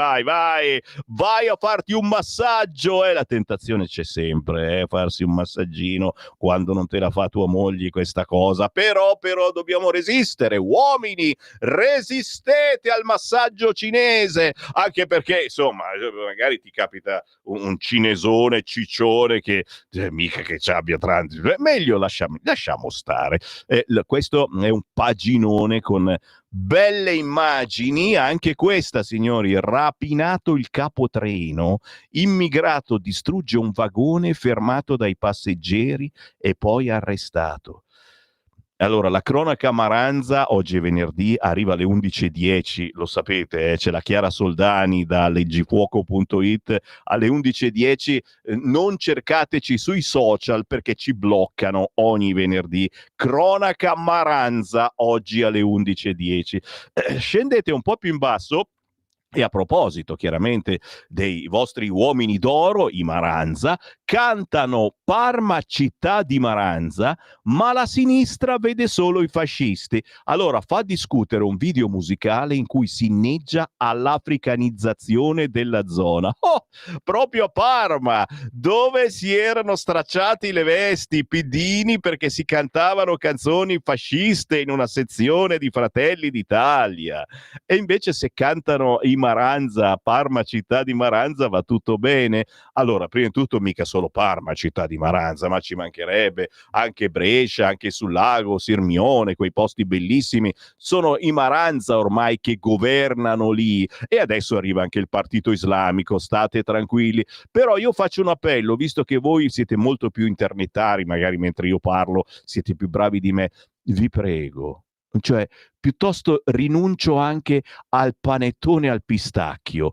a farti un massaggio. La tentazione c'è sempre, farsi un massaggino quando non te la fa tua moglie questa cosa, però dobbiamo resistere, uomini, resistete al massaggio cinese, anche perché insomma magari ti capita un cinesone ciccione che mica che ci abbia tanti, meglio lasciamo stare. Questo è un paginone con belle immagini, anche questa, signori. Rapinato il capotreno, immigrato distrugge un vagone fermato dai passeggeri e poi arrestato. Allora, la cronaca Maranza, oggi è venerdì, arriva alle 11.10, lo sapete, c'è la Chiara Soldani da leggifuoco.it, alle 11.10, non cercateci sui social perché ci bloccano ogni venerdì. Cronaca Maranza, oggi alle 11.10. Scendete un po' più in basso. E a proposito, chiaramente, dei vostri uomini d'oro, i Maranza, cantano Parma città di Maranza, ma la sinistra vede solo i fascisti. Allora fa discutere un video musicale in cui si inneggia all'africanizzazione della zona. Oh, proprio a Parma, dove si erano stracciati le vesti i piddini perché si cantavano canzoni fasciste in una sezione di Fratelli d'Italia. E invece se cantano i Maranza, Parma città di Maranza, va tutto bene. Allora, prima di tutto mica sono solo Parma, città di Maranza, ma ci mancherebbe, anche Brescia, anche sul lago, Sirmione, quei posti bellissimi, sono i Maranza ormai che governano lì, e adesso arriva anche il partito islamico, state tranquilli. Però io faccio un appello, visto che voi siete molto più internetari, magari mentre io parlo siete più bravi di me, vi prego, cioè piuttosto rinuncio anche al panettone al pistacchio.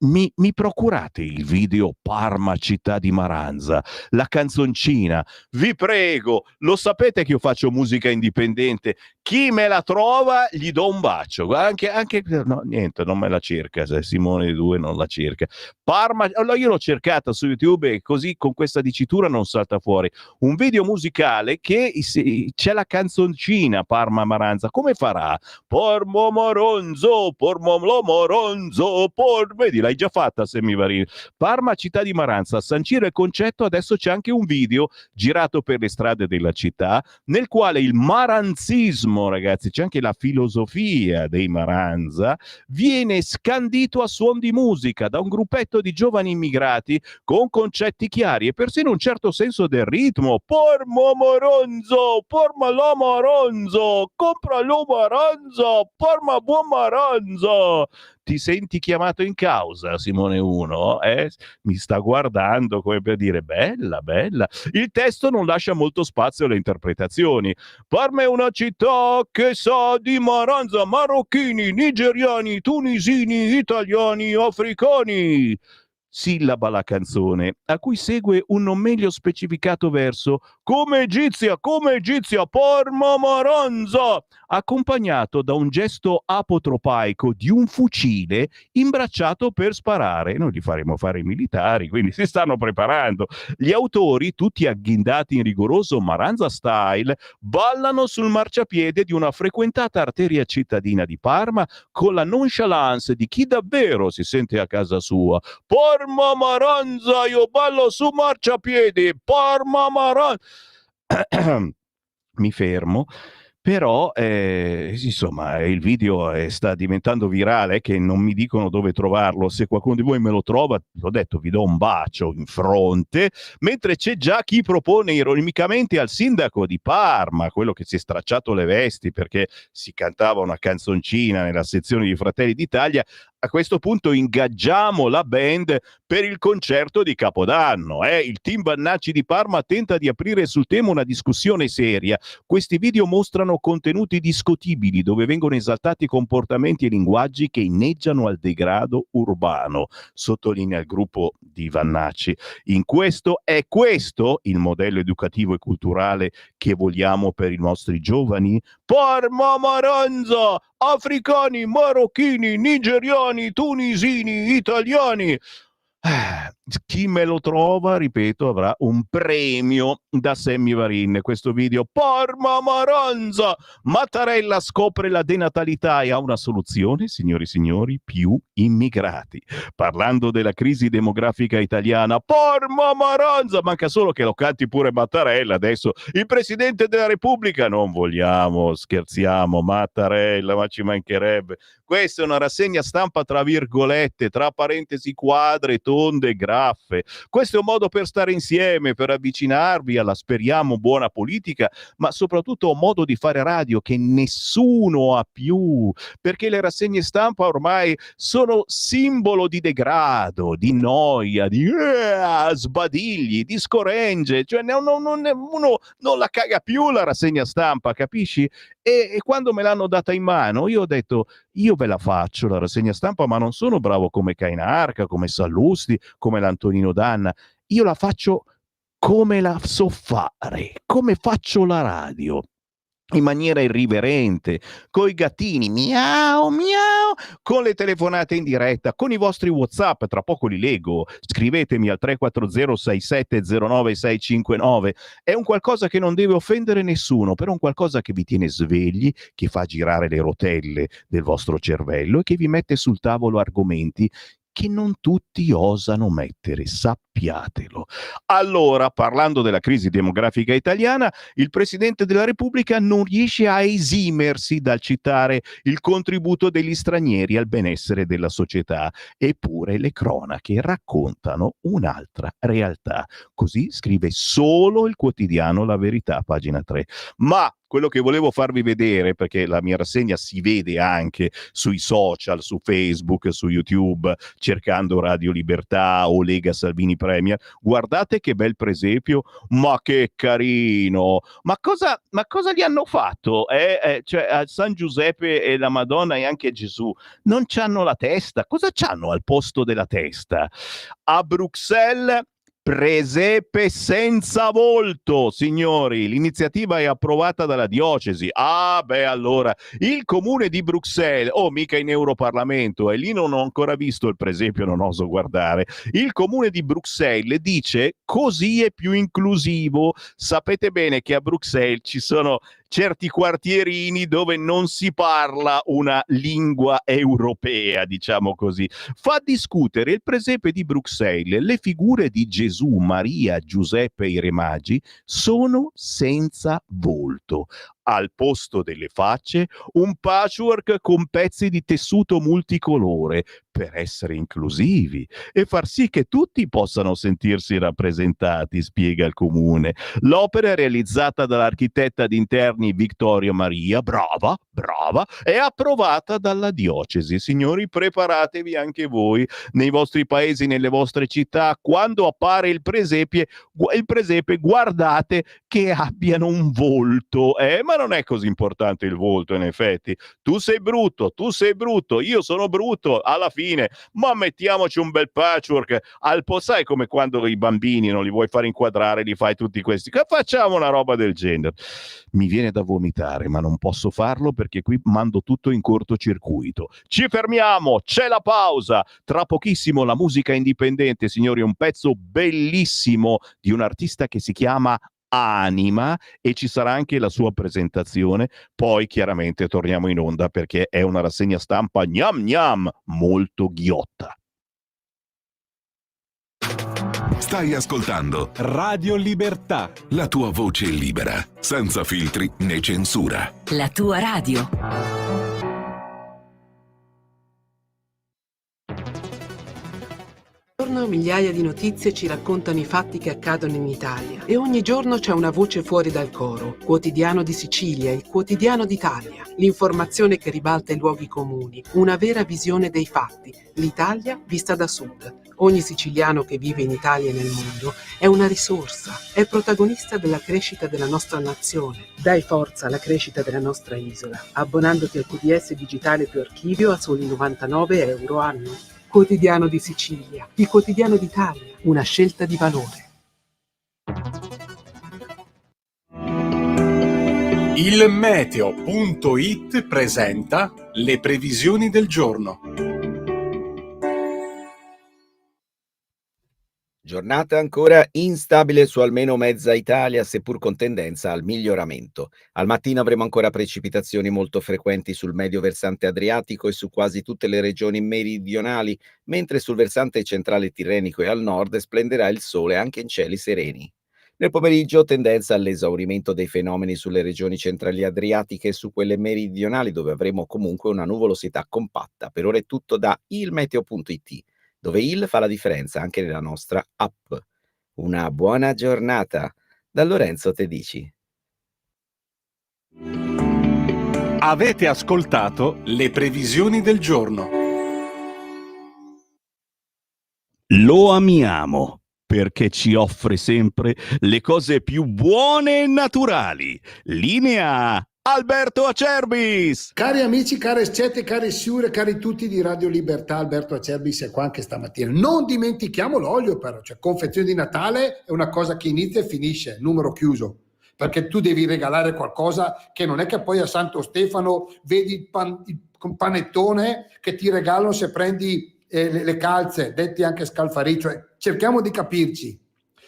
Mi procurate il video Parma città di Maranza, la canzoncina, vi prego, lo sapete che io faccio musica indipendente, chi me la trova gli do un bacio, anche no, niente, non me la cerca, se Simone 2 non la cerca. Parma, allora io l'ho cercata su YouTube e così con questa dicitura non salta fuori un video musicale che c'è la canzoncina Parma Maranza. Come farà? Pormo Moronzo, vedi, l'hai già fatta Semivarini. Parma città di Maranza, a sancire il concetto adesso c'è anche un video girato per le strade della città nel quale il maranzismo, ragazzi, c'è anche la filosofia dei Maranza, viene scandito a suon di musica da un gruppetto di giovani immigrati con concetti chiari e persino un certo senso del ritmo. Pormo Moronzo, porma lo Moronzo, compra lo Moronzo, porma buon Maranza. Ti senti chiamato in causa, Simone 1? Mi sta guardando come per dire bella, bella. Il testo non lascia molto spazio alle interpretazioni. Parma è una città che sa di Maranza, marocchini, nigeriani, tunisini, italiani, africani. Sillaba la canzone, a cui segue un non meglio specificato verso come egizia, Parma Maranza, accompagnato da un gesto apotropaico di un fucile imbracciato per sparare. Noi li faremo fare i militari, quindi si stanno preparando. Gli autori, tutti agghindati in rigoroso Maranza style, ballano sul marciapiede di una frequentata arteria cittadina di Parma con la nonchalance di chi davvero si sente a casa sua. Parma Maranza, io ballo su marciapiedi, Parma Maranza. Mi fermo. Però insomma il video sta diventando virale, che non mi dicono dove trovarlo. Se qualcuno di voi me lo trova, l'ho detto, vi do un bacio in fronte, mentre c'è già chi propone ironicamente al sindaco di Parma, quello che si è stracciato le vesti perché si cantava una canzoncina nella sezione di Fratelli d'Italia: a questo punto ingaggiamo la band per il concerto di Capodanno. Il team Vannacci di Parma tenta di aprire sul tema una discussione seria. Questi video mostrano contenuti discutibili dove vengono esaltati comportamenti e linguaggi che inneggiano al degrado urbano, sottolinea il gruppo di Vannacci. È questo il modello educativo e culturale che vogliamo per i nostri giovani? Parma Maranza, africani, marocchini, nigeriani, tunisini, italiani. Chi me lo trova, ripeto, avrà un premio da Semivarin. Questo video, Parma Maranza, Mattarella scopre la denatalità e ha una soluzione, signori e signori, più immigrati. Parlando della crisi demografica italiana, Parma Maranza, manca solo che lo canti pure Mattarella adesso, il Presidente della Repubblica. Non vogliamo, scherziamo, Mattarella, ma ci mancherebbe. Questa è una rassegna stampa tra virgolette, tra parentesi quadre, tonde, graffe. Questo è un modo per stare insieme, per avvicinarvi alla, speriamo, buona politica, ma soprattutto un modo di fare radio che nessuno ha più, perché le rassegne stampa ormai sono simbolo di degrado, di noia, di sbadigli, di scoregge, cioè uno non la caga più la rassegna stampa, capisci? E quando me l'hanno data in mano io ho detto: io ve la faccio la rassegna stampa, ma non sono bravo come Cainarca, come Sallusti, come l'Antonino Danna, io la faccio come la so fare, come faccio la radio, in maniera irriverente, coi gattini, miau miau, con le telefonate in diretta, con i vostri WhatsApp, tra poco li leggo, scrivetemi al 340-6709-659, è un qualcosa che non deve offendere nessuno, però un qualcosa che vi tiene svegli, che fa girare le rotelle del vostro cervello e che vi mette sul tavolo argomenti che non tutti osano mettere, sappiatelo. Allora, parlando della crisi demografica italiana, il Presidente della Repubblica non riesce a esimersi dal citare il contributo degli stranieri al benessere della società, eppure le cronache raccontano un'altra realtà. Così scrive solo il quotidiano La Verità, pagina 3. Ma quello che volevo farvi vedere, perché la mia rassegna si vede anche sui social, su Facebook, su YouTube, cercando Radio Libertà o Lega Salvini Premier, guardate che bel presepio, ma che carino! Ma cosa gli hanno fatto? Cioè, a San Giuseppe e la Madonna e anche Gesù non c'hanno la testa? Cosa c'hanno al posto della testa? A Bruxelles presepe senza volto, signori. L'iniziativa è approvata dalla diocesi. Ah, beh, allora il comune di Bruxelles, mica in Europarlamento, e lì non ho ancora visto il presepio, non oso guardare. Il comune di Bruxelles dice così è più inclusivo. Sapete bene che a Bruxelles ci sono certi quartierini dove non si parla una lingua europea, diciamo così. Fa discutere il presepe di Bruxelles. Le figure di Gesù, Maria, Giuseppe e i Re Magi sono senza volto. Al posto delle facce, un patchwork con pezzi di tessuto multicolore per essere inclusivi e far sì che tutti possano sentirsi rappresentati, spiega il comune. L'opera è realizzata dall'architetta d'interni Vittorio Maria, brava, è approvata dalla diocesi. Signori, preparatevi anche voi nei vostri paesi, nelle vostre città, quando appare il presepe, guardate che abbiano un volto, ma non è così importante il volto, in effetti. Tu sei brutto, io sono brutto, alla fine, ma mettiamoci un bel patchwork sai, come quando i bambini non li vuoi fare inquadrare, li fai tutti questi, facciamo una roba del genere. Mi viene da vomitare, ma non posso farlo perché qui mando tutto in cortocircuito. Ci fermiamo, c'è la pausa, tra pochissimo la musica indipendente, signori, un pezzo bellissimo di un artista che si chiama Anima, e ci sarà anche la sua presentazione. Poi chiaramente torniamo in onda perché è una rassegna stampa gnam gnam molto ghiotta. Stai ascoltando Radio Libertà, la tua voce libera, senza filtri né censura. La tua radio. Migliaia di notizie ci raccontano i fatti che accadono in Italia e ogni giorno c'è una voce fuori dal coro. Quotidiano di Sicilia, il quotidiano d'Italia, l'informazione che ribalta i luoghi comuni, una vera visione dei fatti, l'Italia vista da sud. Ogni siciliano che vive in Italia e nel mondo è una risorsa, è protagonista della crescita della nostra nazione. Dai forza alla crescita della nostra isola, abbonandoti al QDS digitale più archivio a soli €99 anno. Quotidiano di Sicilia, il quotidiano d'Italia, una scelta di valore. Il meteo.it presenta le previsioni del giorno. Giornata ancora instabile su almeno mezza Italia, seppur con tendenza al miglioramento. Al mattino avremo ancora precipitazioni molto frequenti sul medio versante adriatico e su quasi tutte le regioni meridionali, mentre sul versante centrale tirrenico e al nord splenderà il sole anche in cieli sereni. Nel pomeriggio tendenza all'esaurimento dei fenomeni sulle regioni centrali adriatiche e su quelle meridionali, dove avremo comunque una nuvolosità compatta. Per ora è tutto da ilmeteo.it, dove il fa la differenza anche nella nostra app. Una buona giornata da Lorenzo Tedici. Avete ascoltato le previsioni del giorno. Lo amiamo perché ci offre sempre le cose più buone e naturali. Linea Alberto Acerbis. Cari amici, care scete, cari siure, cari tutti di Radio Libertà, Alberto Acerbis è qua anche stamattina. Non dimentichiamo l'olio però, cioè confezione di Natale è una cosa che inizia e finisce, numero chiuso, perché tu devi regalare qualcosa che non è che poi a Santo Stefano vedi il panettone che ti regalano se prendi le calze, detti anche scalfarì, cioè cerchiamo di capirci,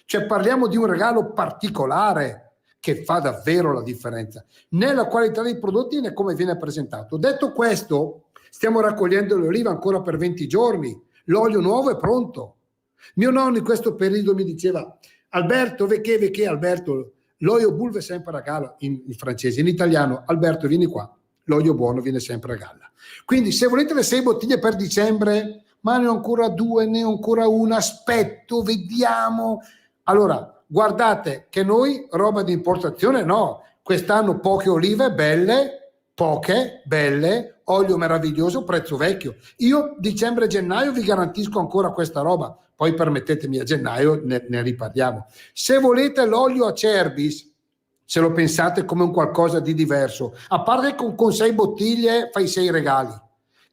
cioè parliamo di un regalo particolare che fa davvero la differenza nella qualità dei prodotti e né come viene presentato. Detto questo, stiamo raccogliendo le olive ancora per 20 giorni, l'olio nuovo è pronto, Mio nonno in questo periodo mi diceva: Alberto, vecchè, Alberto, l'olio bulve sempre a galla, in francese. In italiano, Alberto, vieni qua, l'olio buono viene sempre a galla. Quindi se volete le 6 bottiglie per dicembre, ma ne ho ancora 2, ne ho ancora una, aspetto, vediamo. Allora, guardate che noi roba di importazione no, quest'anno poche olive belle, olio meraviglioso, prezzo vecchio. Io dicembre e gennaio vi garantisco ancora questa roba, poi permettetemi a gennaio ne riparliamo. Se volete l'olio Acerbis, se lo pensate come un qualcosa di diverso, a parte che con 6 bottiglie fai 6 regali,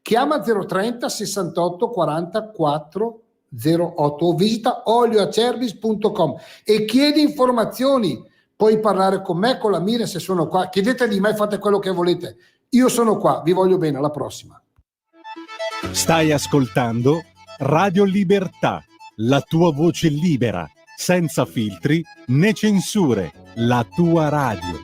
chiama 030 68 44 08 o visita olioacerbis.com e chiedi informazioni. Puoi parlare con me, con la Mira, se sono qua, chiedete di me, fate quello che volete, io sono qua, vi voglio bene, alla prossima. Stai ascoltando Radio Libertà, la tua voce libera, senza filtri né censure, la tua radio.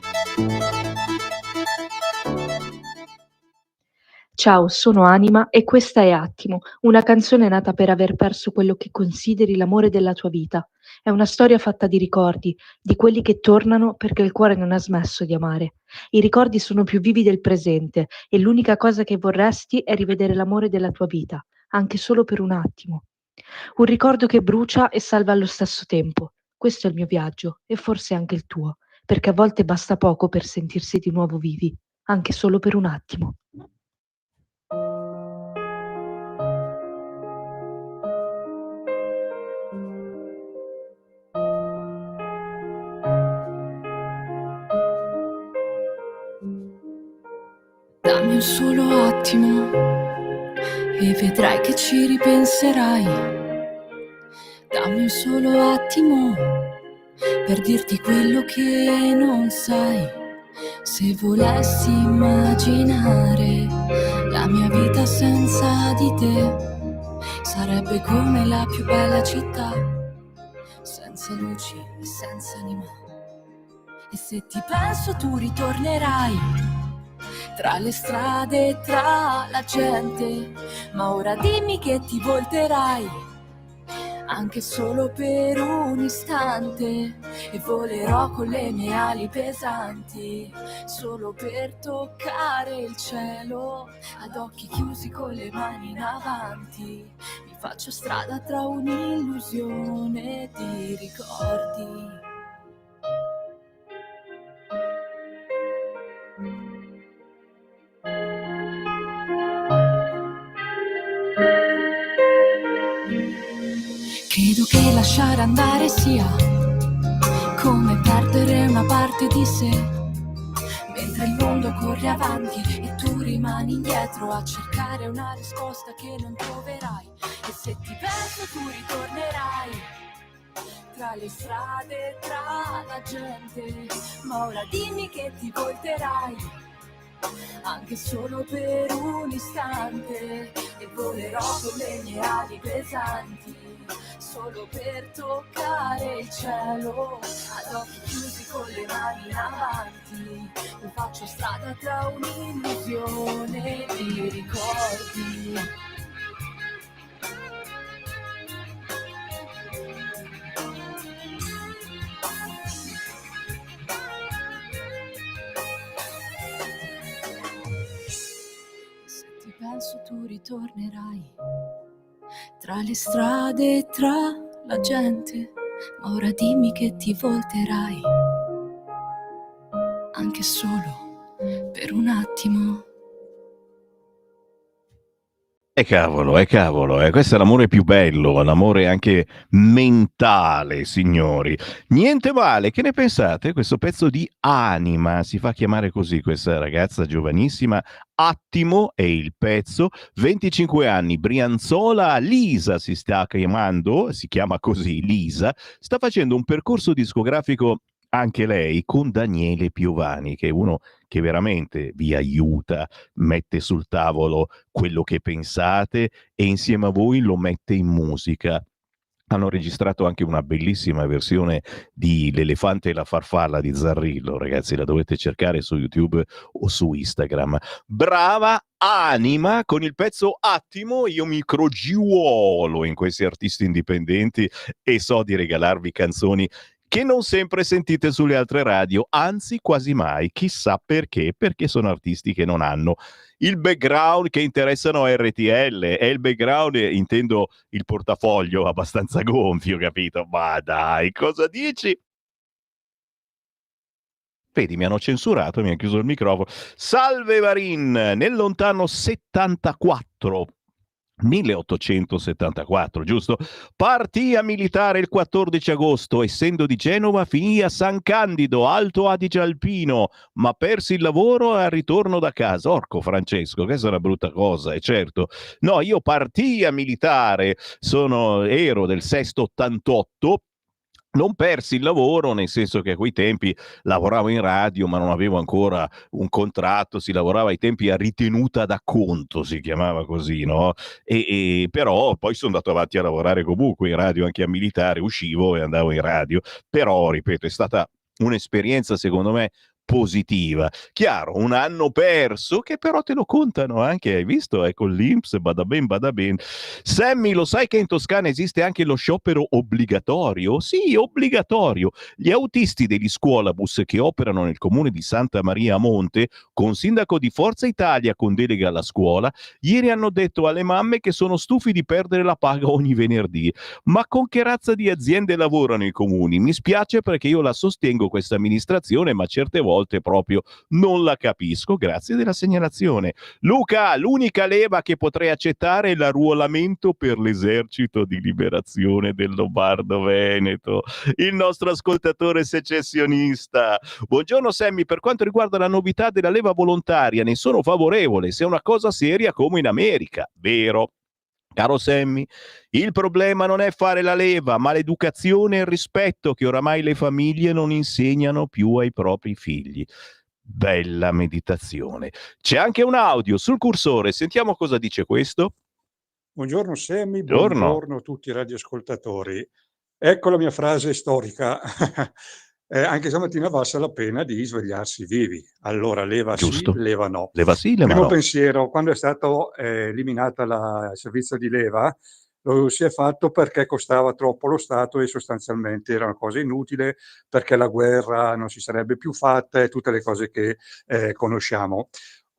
Ciao, sono Anima e questa è Attimo, una canzone nata per aver perso quello che consideri l'amore della tua vita. È una storia fatta di ricordi, di quelli che tornano perché il cuore non ha smesso di amare. I ricordi sono più vivi del presente e l'unica cosa che vorresti è rivedere l'amore della tua vita, anche solo per un attimo. Un ricordo che brucia e salva allo stesso tempo. Questo è il mio viaggio e forse anche il tuo, perché a volte basta poco per sentirsi di nuovo vivi, anche solo per un attimo. Dammi un solo attimo e vedrai che ci ripenserai. Dammi un solo attimo per dirti quello che non sai. Se volessi immaginare la mia vita senza di te, sarebbe come la più bella città, senza luci e senza anima. E se ti penso tu ritornerai tra le strade e tra la gente, ma ora dimmi che ti volterai, anche solo per un istante, e volerò con le mie ali pesanti, solo per toccare il cielo, ad occhi chiusi con le mani in avanti, mi faccio strada tra un'illusione di ricordi. Credo che lasciare andare sia come perdere una parte di sé, mentre il mondo corre avanti e tu rimani indietro a cercare una risposta che non troverai. E se ti penso tu ritornerai tra le strade e tra la gente, ma ora dimmi che ti volterai, anche solo per un istante, e volerò con le mie ali pesanti, solo per toccare il cielo, ad occhi chiusi con le mani in avanti, mi faccio strada tra un'illusione di ricordi. Se ti penso tu ritornerai tra le strade e tra la gente, ma ora dimmi che ti volterai, anche solo per un attimo. Cavolo, questo è l'amore più bello, l'amore anche mentale, signori. Niente male, che ne pensate? Questo pezzo di Anima, si fa chiamare così questa ragazza giovanissima, Attimo è il pezzo, 25 anni, Brianzola, Lisa si sta chiamando, si chiama così, Lisa, sta facendo un percorso discografico anche lei con Daniele Piovani, che è uno che veramente vi aiuta, mette sul tavolo quello che pensate e insieme a voi lo mette in musica. hanno registrato anche una bellissima versione di L'elefante e la farfalla di Zarrillo, ragazzi, la dovete cercare su YouTube o su Instagram. Brava anima, con il pezzo Attimo io mi crogiuolo in questi artisti indipendenti e so di regalarvi canzoni che non sempre sentite sulle altre radio, anzi quasi mai. Chissà perché, perché sono artisti che non hanno il background che interessano a RTL, e il background intendo il portafoglio abbastanza gonfio, capito? Ma dai, cosa dici? Vedi, mi hanno censurato, mi hanno chiuso il microfono. Salve Varin, nel lontano 1874, giusto? Partì a militare il 14 agosto, essendo di Genova, finì a San Candido, Alto Adige Alpino, ma persi il lavoro al ritorno da casa. Orco Francesco, questa è una brutta cosa, è certo. No, io partii a militare, ero del sesto 88, non persi il lavoro, nel senso che a quei tempi lavoravo in radio, ma non avevo ancora un contratto, si lavorava ai tempi a ritenuta da conto, si chiamava così, no? Però poi sono andato avanti a lavorare comunque in radio, anche a militare, uscivo e andavo in radio, però, ripeto, è stata un'esperienza, secondo me, positiva. Chiaro, un anno perso che però te lo contano anche, hai visto? Ecco l'INPS, bada ben, bada ben. Sammy, lo sai che in Toscana esiste anche lo sciopero obbligatorio? Sì, obbligatorio. Gli autisti degli scuolabus che operano nel comune di Santa Maria a Monte, con sindaco di Forza Italia con delega alla scuola, ieri hanno detto alle mamme che sono stufi di perdere la paga ogni venerdì. Ma con che razza di aziende lavorano i comuni? Mi spiace perché io la sostengo questa amministrazione, ma certe volte proprio non la capisco. Grazie della segnalazione. Luca, l'unica leva che potrei accettare è l'arruolamento per l'esercito di liberazione del Lombardo Veneto. Il nostro ascoltatore secessionista. Buongiorno Sammy, per quanto riguarda la novità della leva volontaria, ne sono favorevole, se è una cosa seria come in America. Vero. Caro Sammy, il problema non è fare la leva, ma l'educazione e il rispetto che oramai le famiglie non insegnano più ai propri figli. Bella meditazione. C'è anche un audio sul cursore, sentiamo cosa dice questo. Buongiorno Sammy, buongiorno a tutti i radioascoltatori. Ecco la mia frase storica. Anche stamattina valsa la pena di svegliarsi vivi. Allora, leva Giusto. sì, leva no. Leva sì, leva Primo no. pensiero, quando è stato eliminata il servizio di leva, lo si è fatto perché costava troppo lo Stato e sostanzialmente era una cosa inutile, perché la guerra non si sarebbe più fatta e tutte le cose che conosciamo.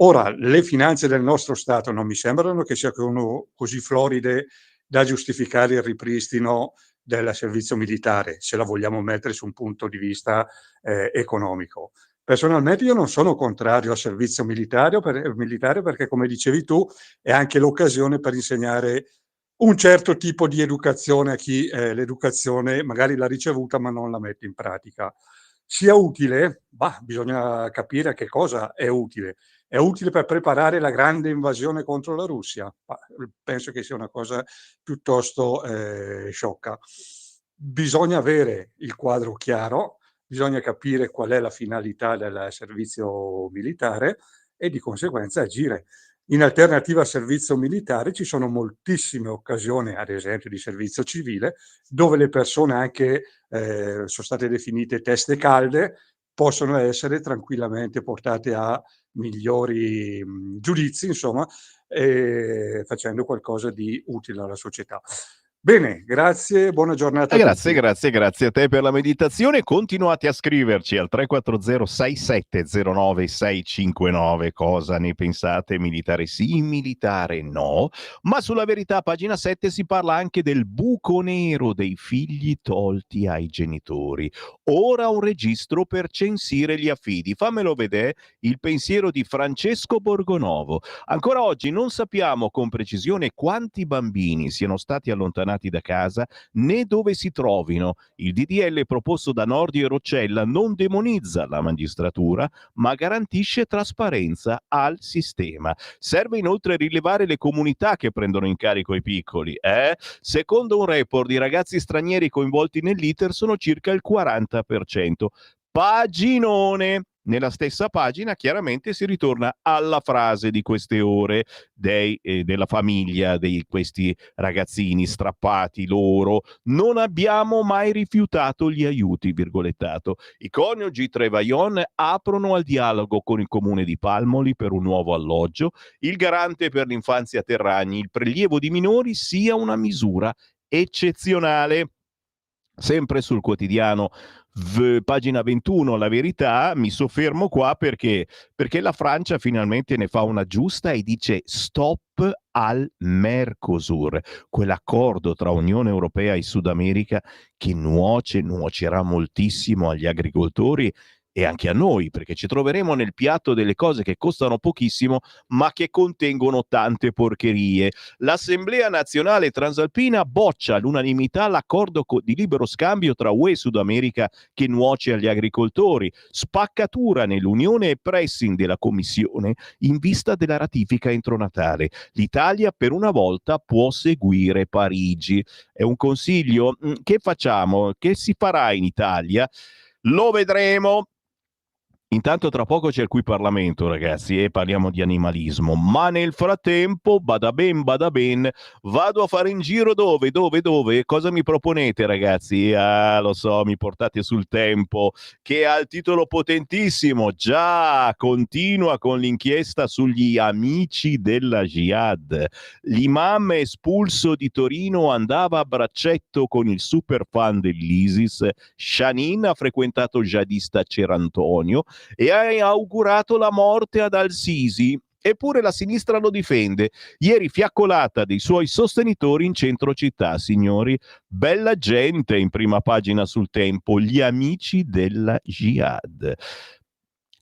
Ora, le finanze del nostro Stato non mi sembrano che siano così floride da giustificare il ripristino del servizio militare, se la vogliamo mettere su un punto di vista economico. Personalmente io non sono contrario al servizio militare perché, come dicevi tu, è anche l'occasione per insegnare un certo tipo di educazione a chi l'educazione magari l'ha ricevuta ma non la mette in pratica. Sia utile? Bisogna capire a che cosa è utile. È utile per preparare la grande invasione contro la Russia? Penso che sia una cosa piuttosto sciocca. Bisogna avere il quadro chiaro, bisogna capire qual è la finalità del servizio militare e di conseguenza agire. In alternativa al servizio militare ci sono moltissime occasioni, ad esempio di servizio civile, dove le persone anche sono state definite teste calde, possono essere tranquillamente portate a migliori giudizi, insomma, facendo qualcosa di utile alla società. Bene, grazie, buona giornata a tutti. Grazie a te per la meditazione. Continuate a scriverci al 340-6709-659 cosa ne pensate, militare sì, militare no. Ma sulla Verità, pagina 7, si parla anche del buco nero dei figli tolti ai genitori. Ora un registro per censire gli affidi. Fammelo vedere il pensiero di Francesco Borgonovo. Ancora oggi non sappiamo con precisione quanti bambini siano stati allontanati da casa né dove si trovino. Il DDL proposto da Nordio e Roccella non demonizza la magistratura, ma garantisce trasparenza al sistema. Serve inoltre rilevare le comunità che prendono in carico i piccoli. Secondo un report, i ragazzi stranieri coinvolti nell'iter sono circa il 40%. Paginone! nella stessa pagina chiaramente si ritorna alla frase di queste ore della famiglia di questi ragazzini strappati loro: non abbiamo mai rifiutato gli aiuti, virgolettato. I coniugi Trevaillon aprono al dialogo con il comune di Palmoli per un nuovo alloggio. Il garante per l'infanzia Terragni: il prelievo di minori sia una misura eccezionale. Sempre sul quotidiano pagina 21 La Verità, mi soffermo qua perché la Francia finalmente ne fa una giusta e dice stop al Mercosur, quell'accordo tra Unione Europea e Sud America che nuocerà moltissimo agli agricoltori e anche a noi, perché ci troveremo nel piatto delle cose che costano pochissimo ma che contengono tante porcherie. L'Assemblea Nazionale Transalpina boccia all'unanimità l'accordo di libero scambio tra UE e Sud America che nuoce agli agricoltori. Spaccatura nell'Unione e pressing della Commissione in vista della ratifica entro Natale. L'Italia per una volta può seguire Parigi. È un consiglio? Che facciamo? Che si farà in Italia? Lo vedremo. Intanto tra poco c'è il Qui Parlamento, ragazzi, e parliamo di animalismo, ma nel frattempo, bada ben, vado a fare in giro dove? Cosa mi proponete, ragazzi? Lo so, mi portate sul Tempo, che ha il titolo potentissimo, già, continua con l'inchiesta sugli amici della Jihad. L'imam espulso di Torino andava a braccetto con il super fan dell'ISIS, Shanin ha frequentato il jihadista Cerantonio e ha augurato la morte ad Al-Sisi. Eppure la sinistra lo difende. Ieri fiaccolata dei suoi sostenitori in centro città, signori. Bella gente in prima pagina sul Tempo, gli amici della Jihad.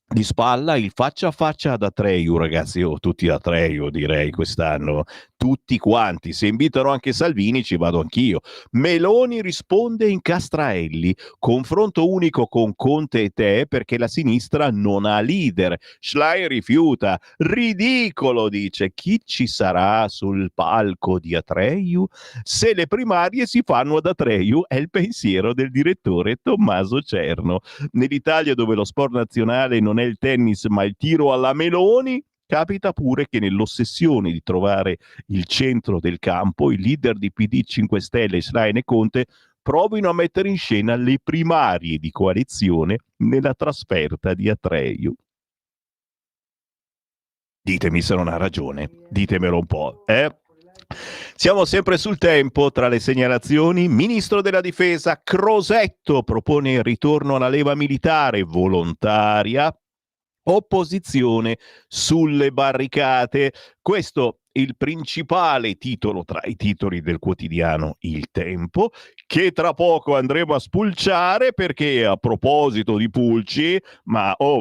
Di spalla il faccia a faccia ad Atreju, ragazzi, tutti Atreju direi quest'anno, tutti quanti, se invitano anche Salvini ci vado anch'io. Meloni risponde in Castraelli, confronto unico con Conte e te perché la sinistra non ha leader. Schlein rifiuta, ridicolo, dice, chi ci sarà sul palco di Atreju? Se le primarie si fanno ad Atreju è il pensiero del direttore Tommaso Cerno. Nell'Italia dove lo sport nazionale non è il tennis ma il tiro alla Meloni, capita pure che nell'ossessione di trovare il centro del campo i leader di PD 5 Stelle, Schlein e Conte provino a mettere in scena le primarie di coalizione nella trasferta di Atreju. Ditemi se non ha ragione, ditemelo un po', Siamo sempre sul Tempo, tra le segnalazioni, Ministro della Difesa Crosetto propone il ritorno alla leva militare volontaria, opposizione sulle barricate. Questo il principale titolo tra i titoli del quotidiano Il Tempo, che tra poco andremo a spulciare perché a proposito di pulci,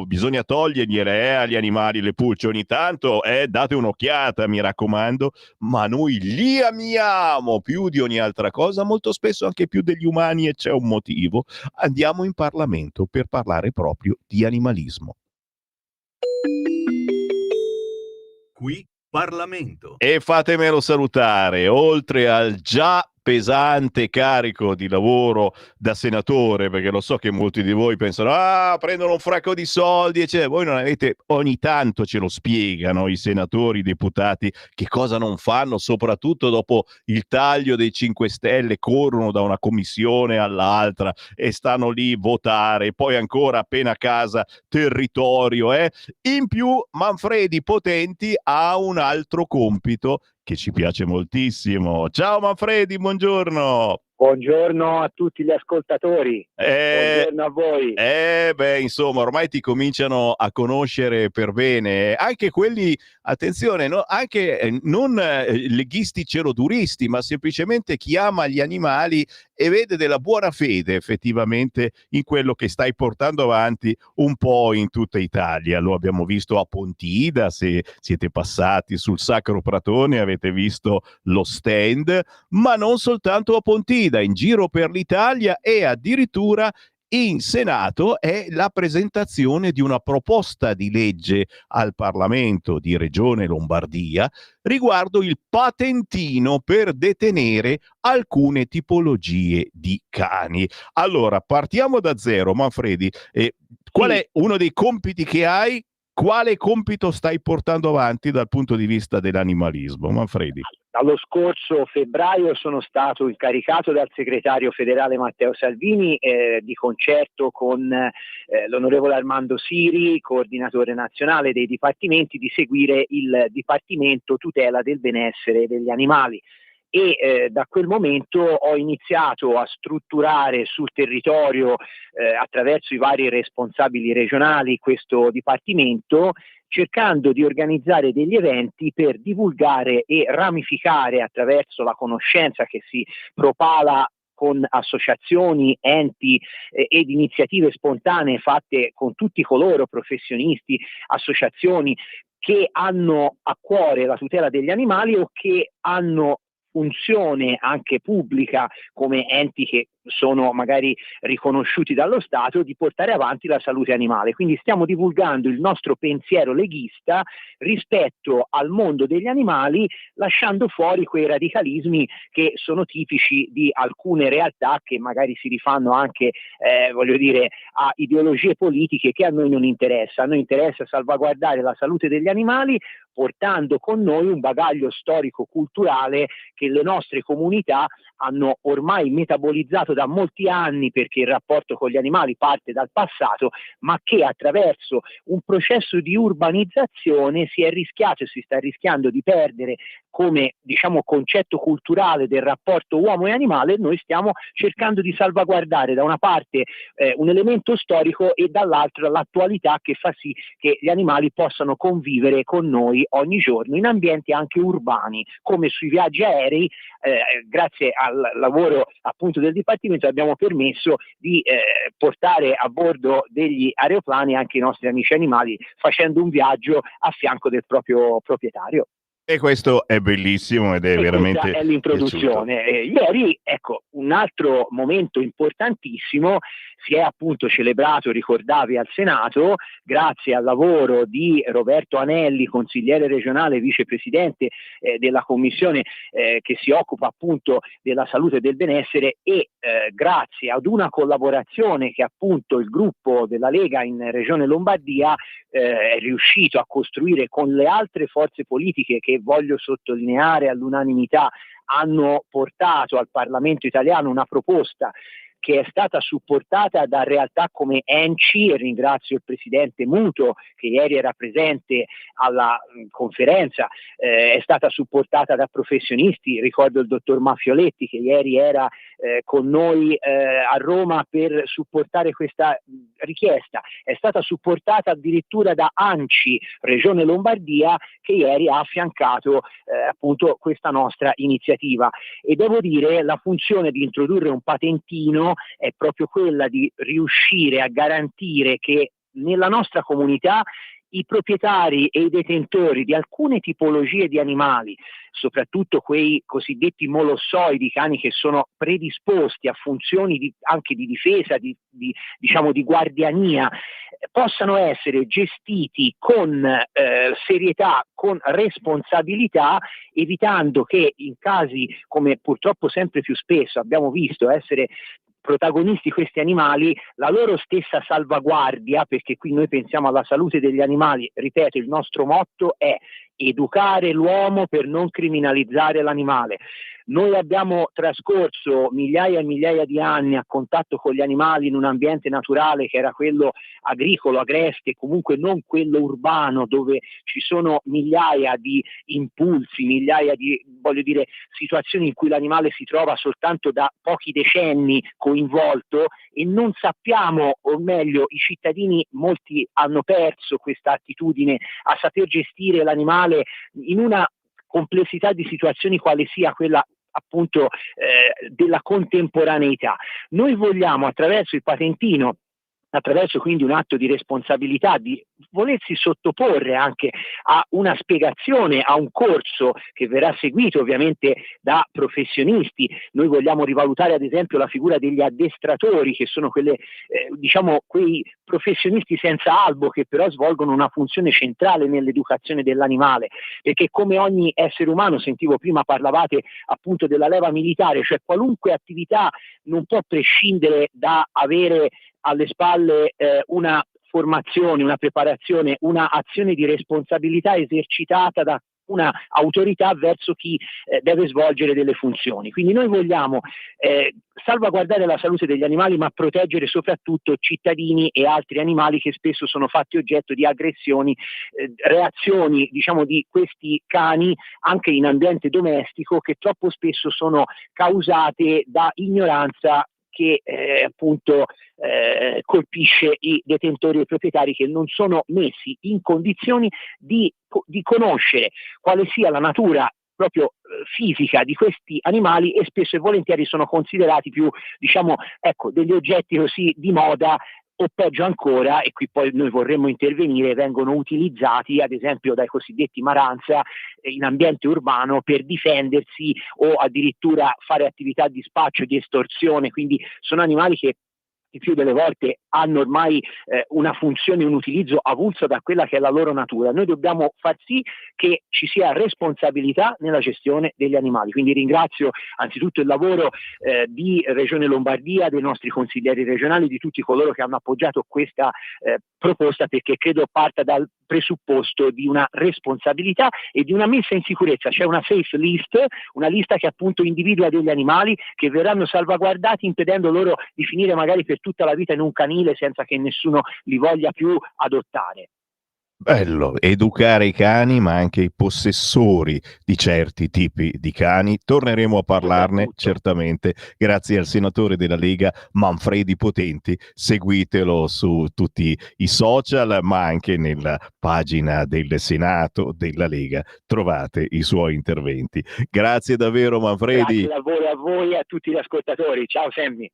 bisogna togliergliele agli animali le pulci ogni tanto, date un'occhiata mi raccomando, ma noi li amiamo più di ogni altra cosa, molto spesso anche più degli umani, e c'è un motivo. Andiamo in Parlamento per parlare proprio di animalismo. Qui Parlamento. E fatemelo salutare, oltre al già pesante carico di lavoro da senatore, perché lo so che molti di voi pensano prendono un fracco di soldi, eccetera. Voi non avete, ogni tanto ce lo spiegano i senatori, i deputati, che cosa non fanno, soprattutto dopo il taglio dei 5 Stelle, corrono da una commissione all'altra e stanno lì a votare, poi ancora appena a casa territorio. In più Manfredi Potenti ha un altro compito che ci piace moltissimo. Ciao Manfredi, buongiorno. Buongiorno a tutti gli ascoltatori, buongiorno a voi. Insomma, ormai ti cominciano a conoscere per bene, anche quelli, attenzione, anche non leghisti ceroduristi, ma semplicemente chi ama gli animali e vede della buona fede effettivamente in quello che stai portando avanti un po' in tutta Italia. Lo abbiamo visto a Pontida, se siete passati sul Sacro Pratone avete visto lo stand, ma non soltanto a Pontida, in giro per l'Italia, e addirittura in Senato è la presentazione di una proposta di legge al Parlamento di Regione Lombardia riguardo il patentino per detenere alcune tipologie di cani. Allora, partiamo da zero, Manfredi. Qual è uno dei compiti che hai? Quale compito stai portando avanti dal punto di vista dell'animalismo, Manfredi? Dallo scorso febbraio sono stato incaricato dal segretario federale Matteo Salvini di concerto con l'onorevole Armando Siri, coordinatore nazionale dei dipartimenti, di seguire il Dipartimento Tutela del Benessere degli Animali. E da quel momento ho iniziato a strutturare sul territorio attraverso i vari responsabili regionali questo dipartimento, cercando di organizzare degli eventi per divulgare e ramificare attraverso la conoscenza che si propala con associazioni, enti ed iniziative spontanee fatte con tutti coloro, professionisti, associazioni, che hanno a cuore la tutela degli animali o che hanno funzione anche pubblica come enti che sono magari riconosciuti dallo Stato, di portare avanti la salute animale. Quindi stiamo divulgando il nostro pensiero leghista rispetto al mondo degli animali, lasciando fuori quei radicalismi che sono tipici di alcune realtà che magari si rifanno anche a ideologie politiche che a noi non interessa. A noi interessa salvaguardare la salute degli animali, portando con noi un bagaglio storico-culturale che le nostre comunità hanno ormai metabolizzato da molti anni, perché il rapporto con gli animali parte dal passato, ma che attraverso un processo di urbanizzazione si è rischiato e si sta rischiando di perdere come concetto culturale del rapporto uomo e animale. Noi stiamo cercando di salvaguardare da una parte un elemento storico e dall'altra l'attualità, che fa sì che gli animali possano convivere con noi ogni giorno in ambienti anche urbani, come sui viaggi aerei. Grazie al lavoro appunto del Dipartimento abbiamo permesso di portare a bordo degli aeroplani anche i nostri amici animali, facendo un viaggio a fianco del proprio proprietario. E questo è bellissimo ed è veramente questa è l'introduzione. Ieri, un altro momento importantissimo si è appunto celebrato, ricordavi, al Senato, grazie al lavoro di Roberto Anelli, consigliere regionale, vicepresidente della commissione che si occupa appunto della salute e del benessere, e grazie ad una collaborazione che appunto il gruppo della Lega in Regione Lombardia è riuscito a costruire con le altre forze politiche che, voglio sottolineare, all'unanimità hanno portato al Parlamento italiano una proposta che è stata supportata da realtà come ENCI, e ringrazio il presidente Muto che ieri era presente alla conferenza, è stata supportata da professionisti, ricordo il dottor Mafioletti che ieri era con noi a Roma per supportare questa richiesta, è stata supportata addirittura da ANCI, Regione Lombardia, che ieri ha affiancato appunto questa nostra iniziativa. E devo dire, la funzione di introdurre un patentino è proprio quella di riuscire a garantire che nella nostra comunità i proprietari e i detentori di alcune tipologie di animali, soprattutto quei cosiddetti molossoidi, cani che sono predisposti a funzioni anche di difesa, di guardiania, possano essere gestiti con serietà, con responsabilità, evitando che in casi come purtroppo sempre più spesso abbiamo visto essere protagonisti questi animali, la loro stessa salvaguardia, perché qui noi pensiamo alla salute degli animali, ripeto, il nostro motto è educare l'uomo per non criminalizzare l'animale. Noi abbiamo trascorso migliaia e migliaia di anni a contatto con gli animali in un ambiente naturale che era quello agricolo, agreste, comunque non quello urbano, dove ci sono migliaia di impulsi, migliaia di, situazioni in cui l'animale si trova soltanto da pochi decenni coinvolto, e non sappiamo, o meglio i cittadini, molti hanno perso questa attitudine a saper gestire l'animale in una complessità di situazioni quale sia quella appunto della contemporaneità. Noi vogliamo, attraverso il patentino, attraverso quindi un atto di responsabilità, di volersi sottoporre anche a una spiegazione, a un corso che verrà seguito ovviamente da professionisti. Noi vogliamo rivalutare ad esempio la figura degli addestratori, che sono quei professionisti senza albo che però svolgono una funzione centrale nell'educazione dell'animale, perché come ogni essere umano, sentivo prima parlavate appunto della leva militare, cioè qualunque attività non può prescindere da avere alle spalle una formazione, una preparazione, una azione di responsabilità esercitata da una autorità verso chi deve svolgere delle funzioni. Quindi noi vogliamo salvaguardare la salute degli animali, ma proteggere soprattutto cittadini e altri animali che spesso sono fatti oggetto di aggressioni, reazioni, diciamo, di questi cani anche in ambiente domestico, che troppo spesso sono causate da ignoranza che appunto colpisce i detentori e i proprietari, che non sono messi in condizioni di conoscere quale sia la natura proprio fisica di questi animali, e spesso e volentieri sono considerati più, diciamo, ecco, degli oggetti così di moda, o peggio ancora, e qui poi noi vorremmo intervenire, vengono utilizzati ad esempio dai cosiddetti maranza in ambiente urbano per difendersi o addirittura fare attività di spaccio, di estorsione. Quindi sono animali che il più delle volte hanno ormai una funzione, un utilizzo avulso da quella che è la loro natura. Noi dobbiamo far sì che ci sia responsabilità nella gestione degli animali. Quindi ringrazio anzitutto il lavoro di Regione Lombardia, dei nostri consiglieri regionali, di tutti coloro che hanno appoggiato questa proposta, perché credo parta dal presupposto di una responsabilità e di una messa in sicurezza. C'è una safe list, una lista che appunto individua degli animali che verranno salvaguardati, impedendo loro di finire magari per tutta la vita in un canile senza che nessuno li voglia più adottare. Bello, educare i cani, ma anche i possessori di certi tipi di cani. Torneremo a parlarne certamente, grazie al senatore della Lega Manfredi Potenti. Seguitelo su tutti i social, ma anche nella pagina del Senato della Lega trovate i suoi interventi. Grazie davvero Manfredi. Grazie lavoro a voi e a tutti gli ascoltatori. Ciao Sammy.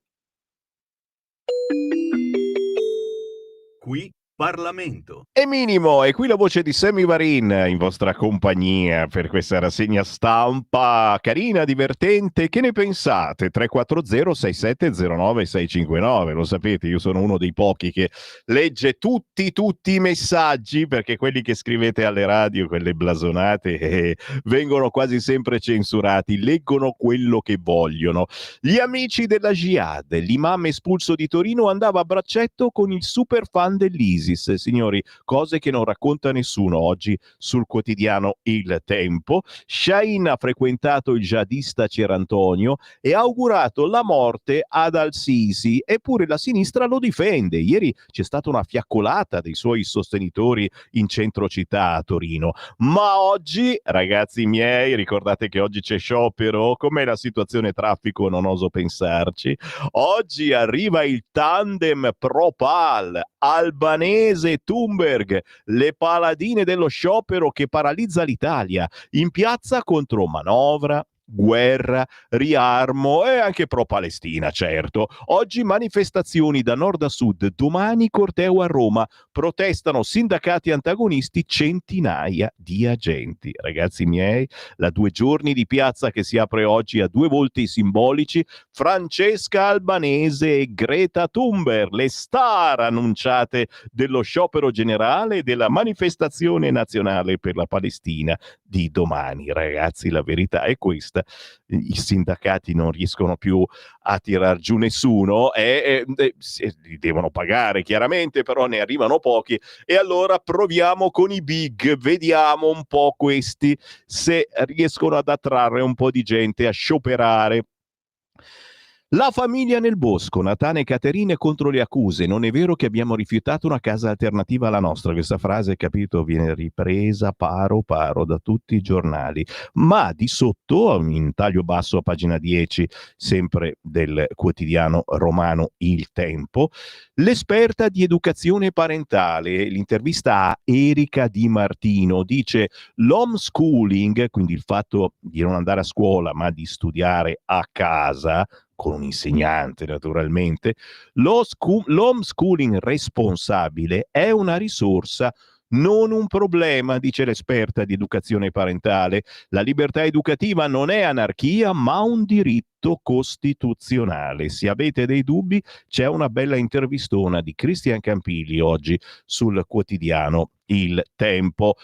Qui Parlamento. È minimo, e qui la voce di Sammy Varin in vostra compagnia per questa rassegna stampa carina, divertente. Che ne pensate? 340-6709-659. Lo sapete, io sono uno dei pochi che legge tutti i messaggi, perché quelli che scrivete alle radio, quelle blasonate, vengono quasi sempre censurati. Leggono quello che vogliono. Gli amici della Jihad, l'imam espulso di Torino andava a braccetto con il super fan dell'ISIS. Signori, cose che non racconta nessuno oggi sul quotidiano Il Tempo. Shahin ha frequentato il jihadista Cerantonio e ha augurato la morte ad Al-Sisi, eppure la sinistra lo difende. Ieri c'è stata una fiaccolata dei suoi sostenitori in centro città a Torino. Ma oggi, ragazzi miei, ricordate che oggi c'è sciopero? Com'è la situazione traffico? Non oso pensarci. Oggi arriva il tandem Propal, Albanese Thunberg, le paladine dello sciopero che paralizza l'Italia, in piazza contro manovra, guerra, riarmo e anche pro-Palestina, certo. Oggi manifestazioni da nord a sud, domani corteo a Roma, protestano sindacati antagonisti, centinaia di agenti. Ragazzi miei, la 2 giorni di piazza che si apre oggi a 2 volti simbolici, Francesca Albanese e Greta Thunberg, le star annunciate dello sciopero generale e della manifestazione nazionale per la Palestina di domani. Ragazzi, la verità è questa. I sindacati non riescono più a tirar giù nessuno e li devono pagare chiaramente, però ne arrivano pochi, e allora proviamo con i big, vediamo un po' questi se riescono ad attrarre un po' di gente a scioperare. La famiglia nel bosco, Natane e Caterine contro le accuse. Non è vero che abbiamo rifiutato una casa alternativa alla nostra. Questa frase, capito, viene ripresa paro da tutti i giornali. Ma di sotto, in taglio basso a pagina 10, sempre del quotidiano romano Il Tempo, l'esperta di educazione parentale, l'intervista a Erika Di Martino, dice l'homeschooling, quindi il fatto di non andare a scuola ma di studiare a casa, con un insegnante naturalmente, l'homeschooling responsabile è una risorsa, non un problema, dice l'esperta di educazione parentale. La libertà educativa non è anarchia, ma un diritto costituzionale. Se avete dei dubbi, c'è una bella intervistona di Cristian Campilli oggi sul quotidiano Il Tempo.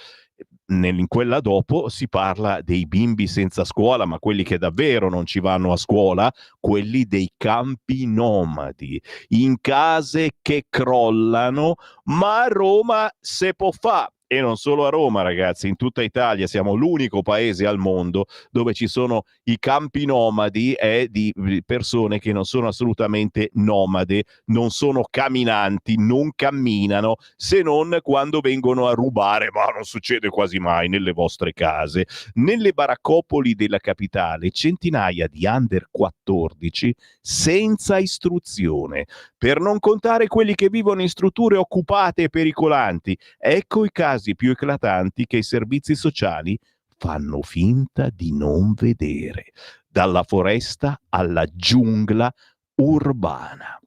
in quella dopo si parla dei bimbi senza scuola, ma quelli che davvero non ci vanno a scuola, quelli dei campi nomadi, in case che crollano, ma a Roma se può fa. E non solo a Roma, ragazzi, in tutta Italia siamo l'unico paese al mondo dove ci sono i campi nomadi di persone che non sono assolutamente nomade, non sono camminanti, non camminano, se non quando vengono a rubare, ma non succede quasi mai nelle vostre case. Nelle baraccopoli della capitale, centinaia di under 14 senza istruzione, per non contare quelli che vivono in strutture occupate e pericolanti. Ecco i casi più eclatanti che i servizi sociali fanno finta di non vedere, dalla foresta alla giungla urbana.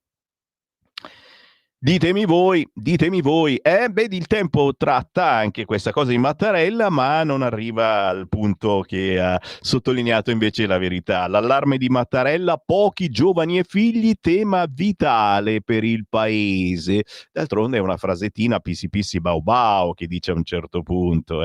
Ditemi voi, il tempo tratta anche questa cosa in Mattarella, ma non arriva al punto che ha sottolineato invece La Verità. L'allarme di Mattarella, pochi giovani e figli, tema vitale per il paese. D'altronde è una frasettina pissi pissi bau bau che dice a un certo punto.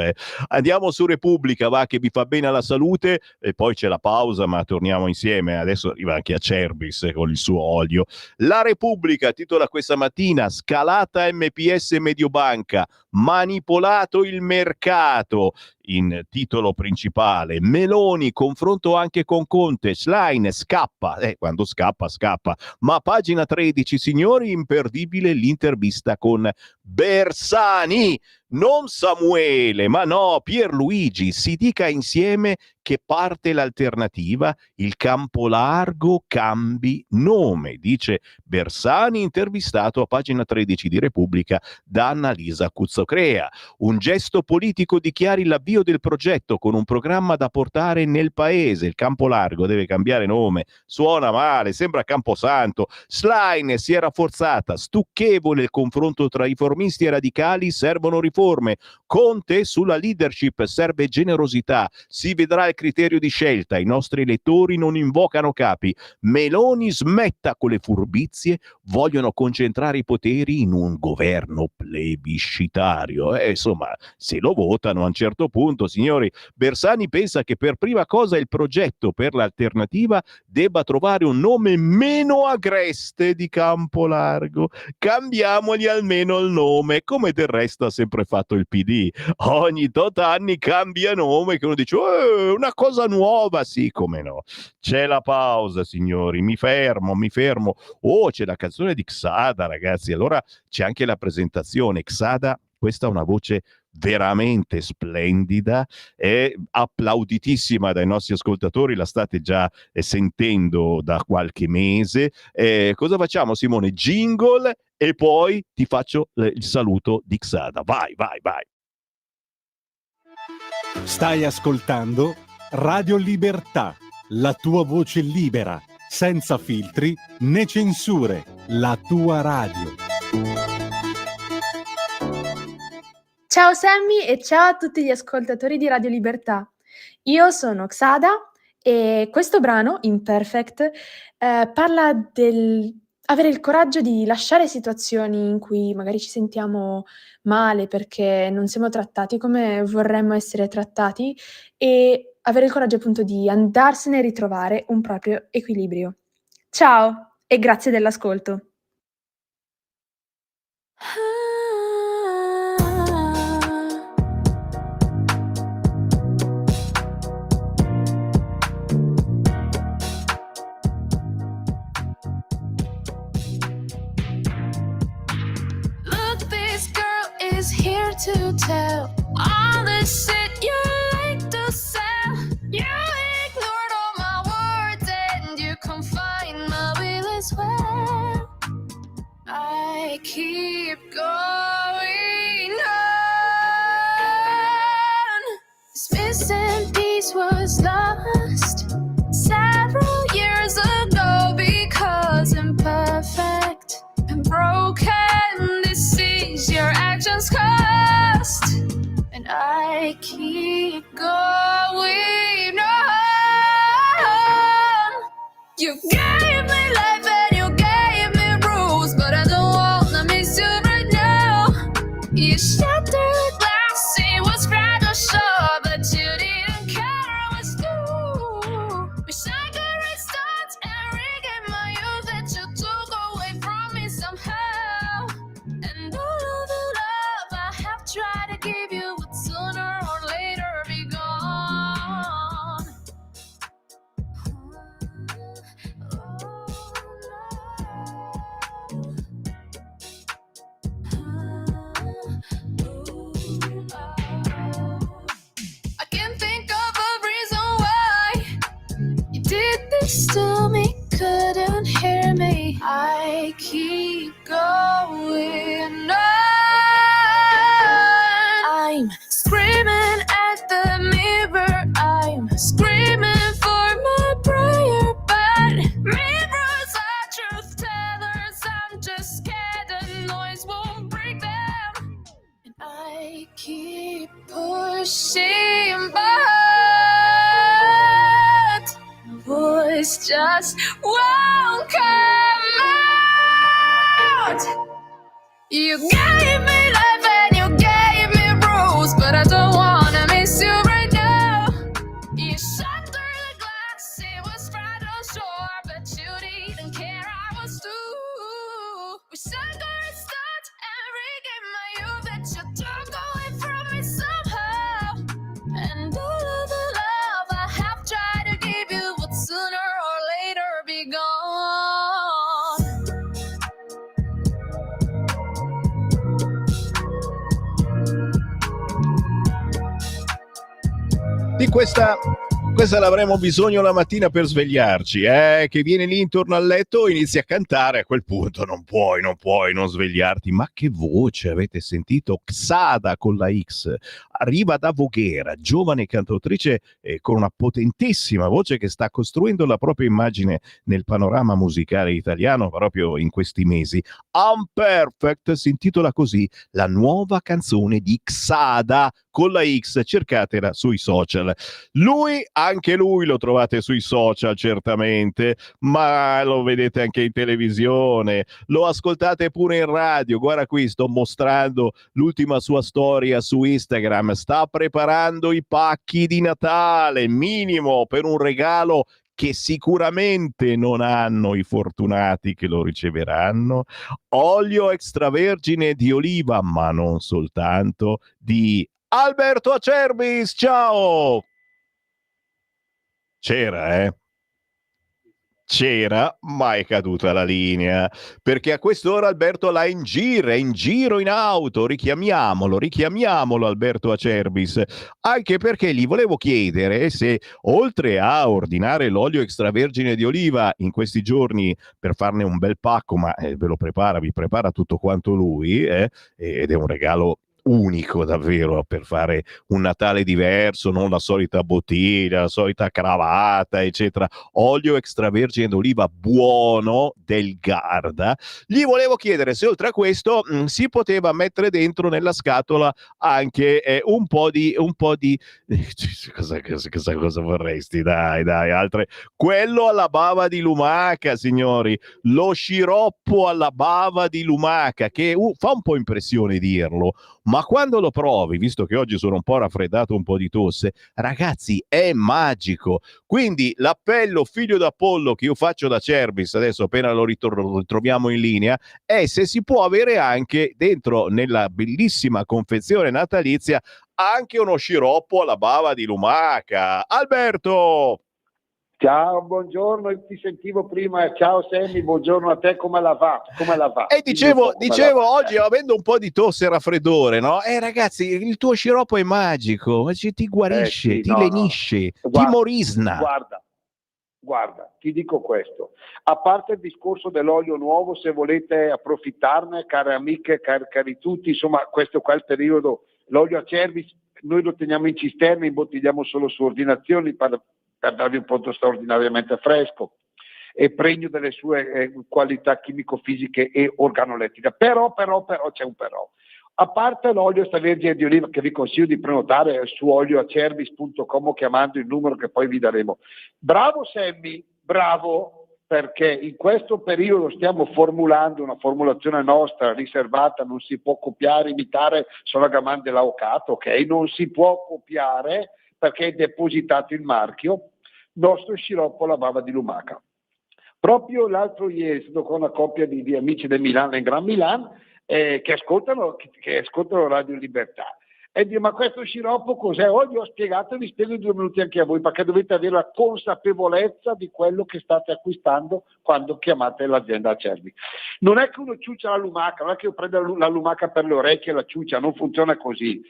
Andiamo su Repubblica, va, che vi fa bene alla salute, e poi c'è la pausa, ma torniamo insieme. Adesso arriva anche Acerbis con il suo olio. La Repubblica titola questa mattina: scalata MPS Mediobanca, manipolato il mercato. In titolo principale, Meloni, confronto anche con Conte, Schlein scappa, quando scappa, ma pagina 13, signori, imperdibile l'intervista con Bersani, non Samuele, ma no, Pierluigi, si dica insieme che parte l'alternativa, il campo largo cambi nome, dice Bersani, intervistato a pagina 13 di Repubblica da Annalisa Cuzzocrea. Un gesto politico dichiari l'avvio del progetto con un programma da portare nel paese. Il campo largo deve cambiare nome, suona male, sembra Camposanto. Schlein si è rafforzata, stucchevole il confronto tra riformisti e radicali, servono riforme. Conte, sulla leadership serve generosità, si vedrà il criterio di scelta, i nostri elettori non invocano capi. Meloni smetta con le furbizie, vogliono concentrare i poteri in un governo plebiscitario. Insomma, se lo votano a un certo punto, signori. Bersani pensa che per prima cosa il progetto per l'alternativa debba trovare un nome meno agreste di Campo Largo. Cambiamogli almeno il nome, come del resto ha sempre fatto il PD. Ogni tot anni cambia nome, che uno dice una cosa nuova, sì, come no. C'è la pausa, signori, mi fermo. Oh, c'è la canzone di Xada, ragazzi, allora c'è anche la presentazione. Xada, questa è una voce veramente splendida, è applauditissima dai nostri ascoltatori, la state già sentendo da qualche mese. Cosa facciamo, Simone? Jingle e poi ti faccio il saluto di Xada. Vai. Stai ascoltando Radio Libertà, la tua voce libera, senza filtri né censure, la tua radio. Ciao Sammy e ciao a tutti gli ascoltatori di Radio Libertà. Io sono Xada e questo brano, Imperfect, parla del avere il coraggio di lasciare situazioni in cui magari ci sentiamo male perché non siamo trattati come vorremmo essere trattati e avere il coraggio appunto di andarsene e ritrovare un proprio equilibrio. Ciao e grazie dell'ascolto. Here to tell all the shit you like to sell. You ignored all my words and you confined my will as well. I keep going on. This missing piece was lost several years ago because imperfect and broken. This is your actions cost, and I keep going on. You gave me life and you gave me rules, but I don't wanna miss you right now. You shattered glass, it was fragile. I keep going on. I'm screaming at the mirror, I'm screaming for my prayer, but mirrors are truth tellers. I'm just scared the noise won't break them, and I keep pushing, but my voice just won't come out. You gave me life and you gave me rules, but I don't wanna miss you right now. You shot through the glass, it was right on shore, but you didn't care, I was too. We sank our start and regained my youth, that you took away from me somehow. And all of the love I have tried to give you would sooner or later be gone. Di questa l'avremo bisogno la mattina per svegliarci, che viene lì intorno al letto e inizi a cantare, a quel punto non puoi non svegliarti. Ma che voce, avete sentito? Xada con la X, arriva da Voghera, giovane cantautrice con una potentissima voce che sta costruendo la propria immagine nel panorama musicale italiano proprio in questi mesi. Unperfect si intitola così la nuova canzone di Xada con la X, cercatela sui social. Anche lui lo trovate sui social certamente, ma lo vedete anche in televisione, lo ascoltate pure in radio. Guarda qui, sto mostrando l'ultima sua storia su Instagram, sta preparando i pacchi di Natale, minimo per un regalo che sicuramente non hanno i fortunati che lo riceveranno. Olio extravergine di oliva, ma non soltanto, di Alberto Acerbis. Ciao! C'era, ma è caduta la linea, perché a quest'ora Alberto è in giro in auto. Richiamiamolo Alberto Acerbis, anche perché gli volevo chiedere se, oltre a ordinare l'olio extravergine di oliva in questi giorni per farne un bel pacco, ma vi prepara tutto quanto lui, ed è un regalo unico davvero per fare un Natale diverso, non la solita bottiglia, la solita cravatta, eccetera. Olio extravergine d'oliva buono del Garda. Gli volevo chiedere se oltre a questo si poteva mettere dentro nella scatola anche un po' di cosa vorresti? Dai, altre. Quello alla bava di lumaca, signori, lo sciroppo alla bava di lumaca, che fa un po' impressione dirlo, ma quando lo provi, visto che oggi sono un po' raffreddato, un po' di tosse, ragazzi, è magico. Quindi l'appello figlio d'Apollo che io faccio da Acerbis, adesso appena lo ritroviamo in linea, è se si può avere anche dentro nella bellissima confezione natalizia anche uno sciroppo alla bava di lumaca. Alberto! Ciao, buongiorno, ti sentivo prima. Ciao Sammy, buongiorno a te, come la va? E dicevo oggi, avendo un po' di tosse e raffreddore, no? Ragazzi, il tuo sciroppo è magico, ti guarisce, ti lenisce, ti morisna. Guarda, ti dico questo. A parte il discorso dell'olio nuovo, se volete approfittarne, care amiche, cari tutti, insomma, questo qua è il periodo. L'olio Acerbis noi lo teniamo in cisterna, imbottigliamo solo su ordinazioni per darvi un prodotto straordinariamente fresco e pregno delle sue qualità chimico-fisiche e organolettiche. Però c'è un però. A parte l'olio extravergine di oliva, che vi consiglio di prenotare su olioacerbis.com chiamando il numero che poi vi daremo. Bravo Sammy, bravo, perché in questo periodo stiamo formulando una formulazione nostra riservata, non si può copiare, imitare, sono gamande l'avvocato, ok? Non si può copiare perché è depositato il marchio, nostro sciroppo alla bava di lumaca. Proprio l'altro ieri sono con una coppia di amici del Milan, del Gran Milan, che ascoltano Radio Libertà. E dico, ma questo sciroppo cos'è? Oggi ho spiegato, vi spiego in 2 minuti anche a voi, perché dovete avere la consapevolezza di quello che state acquistando quando chiamate l'azienda Acerbis. Non è che uno ciuccia la lumaca, non è che io prendo la lumaca per le orecchie e la ciuccia, non funziona così.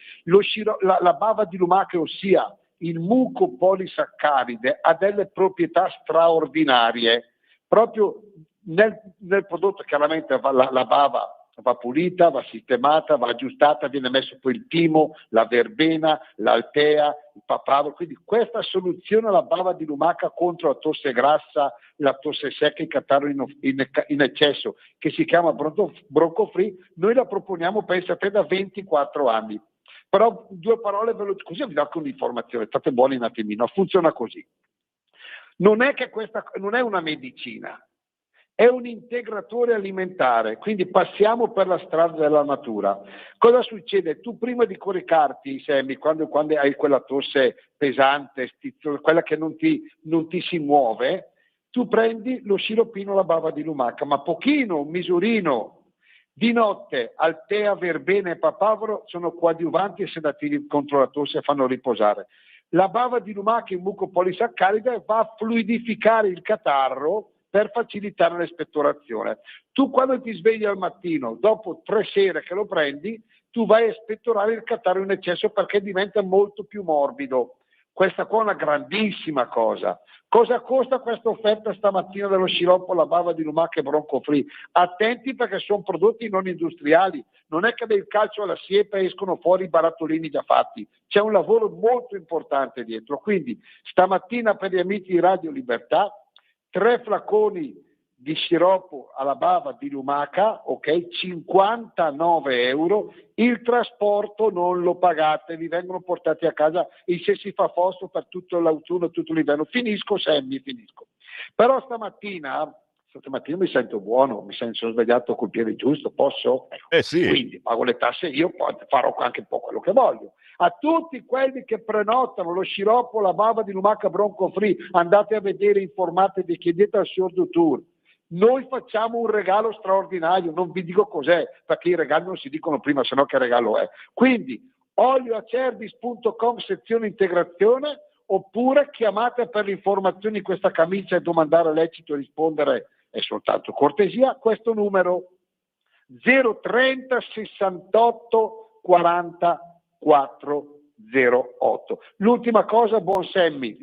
La bava di lumaca, ossia il muco polisaccaride, ha delle proprietà straordinarie, proprio Nel prodotto chiaramente la bava va pulita, va sistemata, va aggiustata, viene messo poi il timo, la verbena, l'altea, il papavero. Quindi questa soluzione alla bava di lumaca contro la tosse grassa, la tosse secca, il catarro in eccesso, che si chiama Bronco Free, noi la proponiamo, pensate, da 24 anni. Però due parole così vi do anche un'informazione, state buoni un attimino, funziona così. Non è che questa non è una medicina, è un integratore alimentare, quindi passiamo per la strada della natura. Cosa succede? Tu prima di coricarti, Sammy, quando hai quella tosse pesante, quella che non ti si muove, tu prendi lo sciroppino, la bava di lumaca, ma pochino, un misurino. Di notte altea, verbena e papavero sono coadiuvanti e sedativi contro la tosse e fanno riposare. La bava di lumaca in mucopolisaccaride va a fluidificare il catarro per facilitare l'espettorazione. Tu quando ti svegli al mattino, dopo 3 sere che lo prendi, tu vai a spettorare il catarro in eccesso perché diventa molto più morbido. Questa qua è una grandissima cosa. Cosa costa questa offerta stamattina dello sciroppo, la bava di lumaca e Bronco Free? Attenti perché sono prodotti non industriali, non è che del calcio alla siepe escono fuori i barattolini già fatti, c'è un lavoro molto importante dietro. Quindi stamattina per gli amici di Radio Libertà, 3 flaconi di sciroppo alla bava di lumaca, ok, 59 €, il trasporto non lo pagate, vi vengono portati a casa e se si fa fosforo per tutto l'autunno, tutto l'inverno. Finisco. Però stamattina mi sento buono, sono svegliato col piede giusto, posso? Sì. Quindi pago le tasse io, poi farò anche un po' quello che voglio. A tutti quelli che prenotano lo sciroppo, la bava di lumaca Bronco Free, andate a vedere, informatevi, chiedete al signor Dutour. Noi facciamo un regalo straordinario, non vi dico cos'è, perché i regali non si dicono prima, se no che regalo è. Quindi olioacerbis.com sezione integrazione, oppure chiamate per le informazioni in questa camicia e domandare lecito e rispondere è soltanto cortesia, questo numero 030 68 40 408. L'ultima cosa, buon Sammy,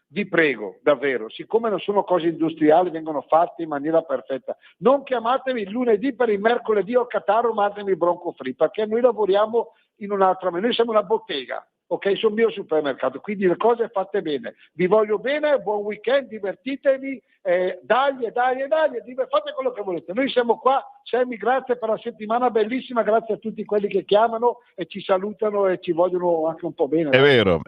vi prego, davvero, siccome non sono cose industriali, vengono fatte in maniera perfetta, non chiamatemi il lunedì per il mercoledì o catarro, mandatemi Bronco Free, perché noi lavoriamo in un'altra maniera, noi siamo una bottega, ok? Sono mio supermercato, quindi le cose fatte bene. Vi voglio bene, buon weekend, divertitevi, dagli, fate quello che volete. Noi siamo qua, Sammy, grazie per la settimana bellissima, grazie a tutti quelli che chiamano e ci salutano e ci vogliono anche un po' bene. È vero.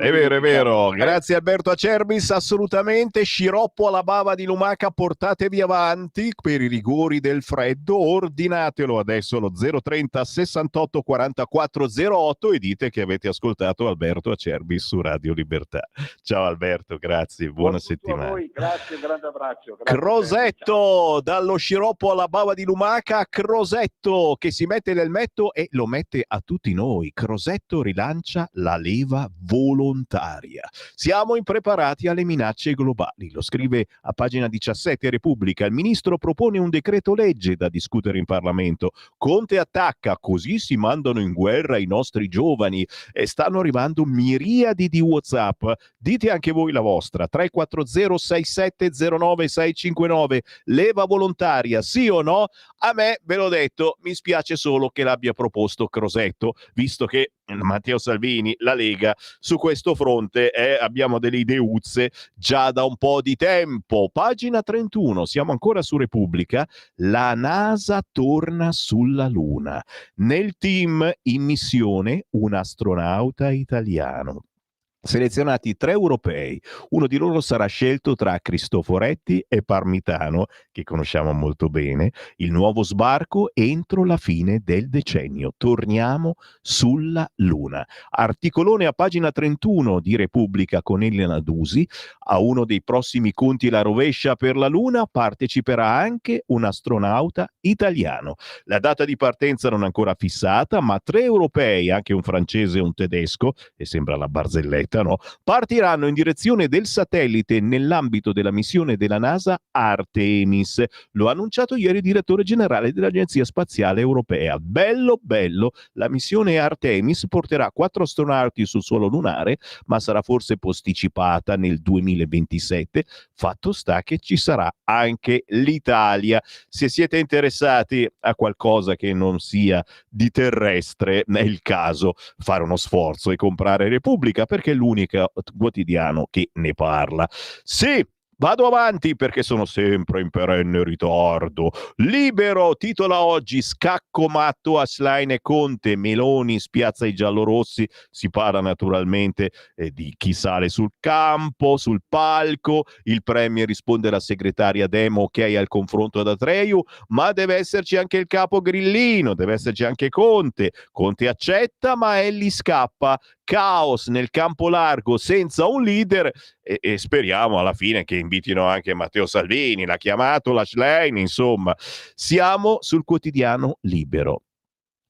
Grazie Alberto Acerbis, assolutamente. Sciroppo alla bava di lumaca, portatevi avanti per i rigori del freddo, ordinatelo adesso allo 030 68 44 08 e dite che avete ascoltato Alberto Acerbis su Radio Libertà. Ciao Alberto, grazie, buona settimana. A voi, grazie, un grande abbraccio. Grazie. Crosetto, dallo sciroppo alla bava di lumaca, Crosetto che si mette nel metto e lo mette a tutti noi. Crosetto rilancia la leva volontaria. Siamo impreparati alle minacce globali, lo scrive a pagina 17 Repubblica. Il ministro propone un decreto legge da discutere in Parlamento. Conte attacca, così si mandano in guerra i nostri giovani e stanno arrivando miriadi di WhatsApp. Dite anche voi la vostra. 340 6709 659, leva volontaria, sì o no? A me, ve l'ho detto, mi spiace solo che l'abbia proposto Crosetto, visto che Matteo Salvini, la Lega, su questo fronte abbiamo delle ideuzze già da un po' di tempo. Pagina 31, siamo ancora su Repubblica, la NASA torna sulla Luna. Nel team in missione un astronauta italiano. Selezionati 3 europei, uno di loro sarà scelto tra Cristoforetti e Parmitano, che conosciamo molto bene. Il nuovo sbarco entro la fine del decennio. Torniamo sulla Luna. Articolone a pagina 31 di Repubblica con Elena Dusi. A uno dei prossimi conti la rovescia per la Luna parteciperà anche un astronauta italiano. La data di partenza non è ancora fissata, ma 3 europei, anche un francese e un tedesco, e sembra la barzelletta, no, partiranno in direzione del satellite nell'ambito della missione della NASA Artemis. Lo ha annunciato ieri il direttore generale dell'Agenzia Spaziale Europea. Bello, la missione Artemis porterà 4 astronauti sul suolo lunare, ma sarà forse posticipata nel 2027. Fatto sta che ci sarà anche l'Italia. Se siete interessati a qualcosa che non sia di terrestre, è il caso fare uno sforzo e comprare Repubblica, perché è l'unico quotidiano che ne parla. Sì, vado avanti perché sono sempre in perenne ritardo. Libero titola oggi: scacco matto a Schlein e Conte, Meloni spiazza i giallorossi. Si parla naturalmente di chi sale sul campo, sul palco. Il premier risponde alla segretaria Demo ok al confronto ad Atreju, ma deve esserci anche il capo grillino, deve esserci anche Conte. Conte accetta, ma Elli scappa. Caos nel campo largo senza un leader e speriamo alla fine che invitino anche Matteo Salvini, l'ha chiamato la Schlein, insomma. Siamo sul quotidiano Libero.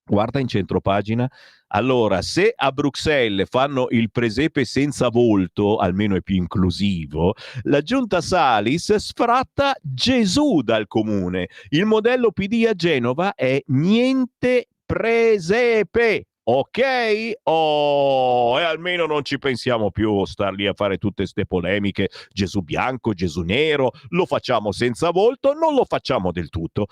Guarda in centropagina. Allora, se a Bruxelles fanno il presepe senza volto, almeno è più inclusivo, la giunta Salis sfratta Gesù dal comune. Il modello PD a Genova è niente presepe. Ok? Oh, e almeno non ci pensiamo più star lì a fare tutte ste polemiche, Gesù bianco, Gesù nero, lo facciamo senza volto, non lo facciamo del tutto.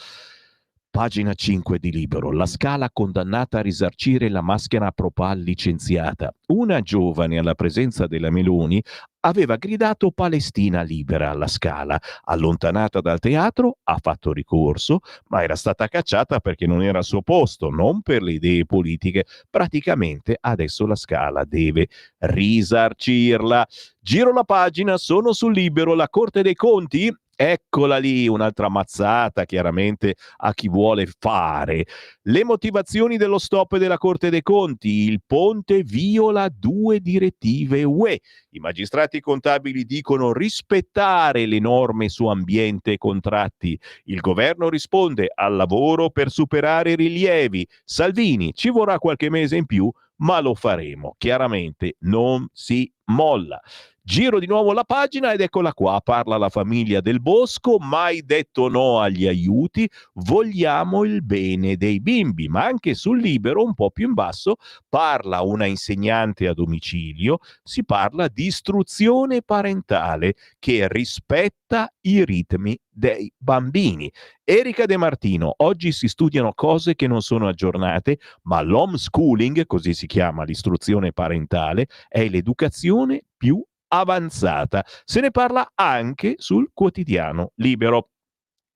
Pagina 5 di Libero. La Scala condannata a risarcire la maschera Propal licenziata. Una giovane alla presenza della Meloni aveva gridato Palestina libera alla Scala. Allontanata dal teatro, ha fatto ricorso, ma era stata cacciata perché non era al suo posto, non per le idee politiche. Praticamente adesso la Scala deve risarcirla. Giro la pagina, sono sul Libero. La Corte dei Conti? Eccola lì, un'altra mazzata chiaramente a chi vuole fare. Le motivazioni dello stop della Corte dei Conti: il ponte viola 2 direttive UE. I magistrati contabili dicono rispettare le norme su ambiente e contratti. Il governo risponde al lavoro per superare i rilievi. Salvini: ci vorrà qualche mese in più, ma lo faremo. Chiaramente non si molla. Giro di nuovo la pagina ed eccola qua, parla la famiglia del Bosco, mai detto no agli aiuti, vogliamo il bene dei bimbi, ma anche sul Libero, un po' più in basso, parla una insegnante a domicilio, si parla di istruzione parentale che rispetta i ritmi dei bambini. Erika De Martino: oggi si studiano cose che non sono aggiornate, ma l'homeschooling, così si chiama l'istruzione parentale, è l'educazione più avanzata. Se ne parla anche sul quotidiano Libero,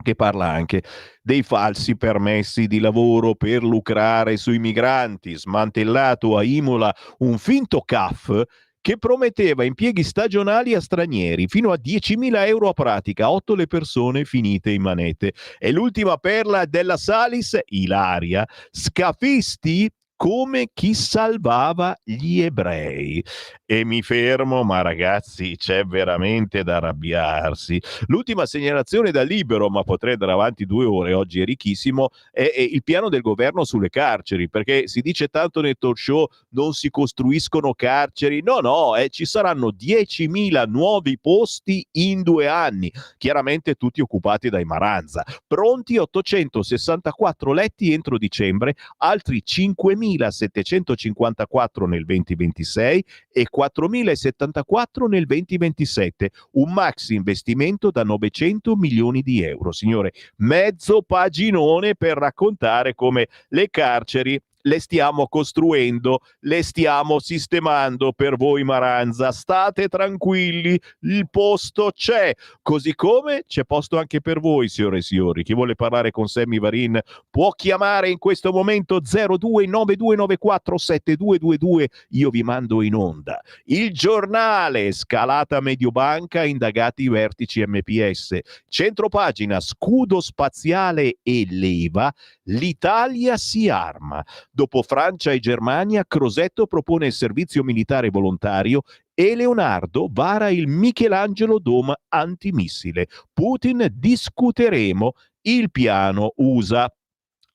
che parla anche dei falsi permessi di lavoro per lucrare sui migranti. Smantellato a Imola un finto CAF che prometteva impieghi stagionali a stranieri fino a 10.000 euro a pratica, 8 le persone finite in manette. E l'ultima perla della Salis, Ilaria: scafisti come chi salvava gli ebrei. E mi fermo, ma ragazzi, c'è veramente da arrabbiarsi. L'ultima segnalazione da Libero, ma potrei andare avanti 2 ore, oggi è ricchissimo, è il piano del governo sulle carceri, perché si dice tanto nei talk show non si costruiscono carceri. No, ci saranno 10.000 nuovi posti in 2 anni, chiaramente tutti occupati dai Maranza. Pronti 864 letti entro dicembre, altri 5.754 nel 2026 e 4.074 nel 2027, un maxi investimento da 900 milioni di euro. Signore, mezzo paginone per raccontare come le carceri le stiamo costruendo, le stiamo sistemando per voi Maranza. State tranquilli, il posto c'è, così come c'è posto anche per voi, signore e signori. Chi vuole parlare con Sammy Varin può chiamare in questo momento 0292947222, io vi mando in onda. Il Giornale: scalata Mediobanca, indagati i vertici MPS. Centropagina: scudo spaziale e leva, l'Italia si arma. Dopo Francia e Germania, Crosetto propone il servizio militare volontario e Leonardo vara il Michelangelo Dome antimissile. Putin: discuteremo il piano USA.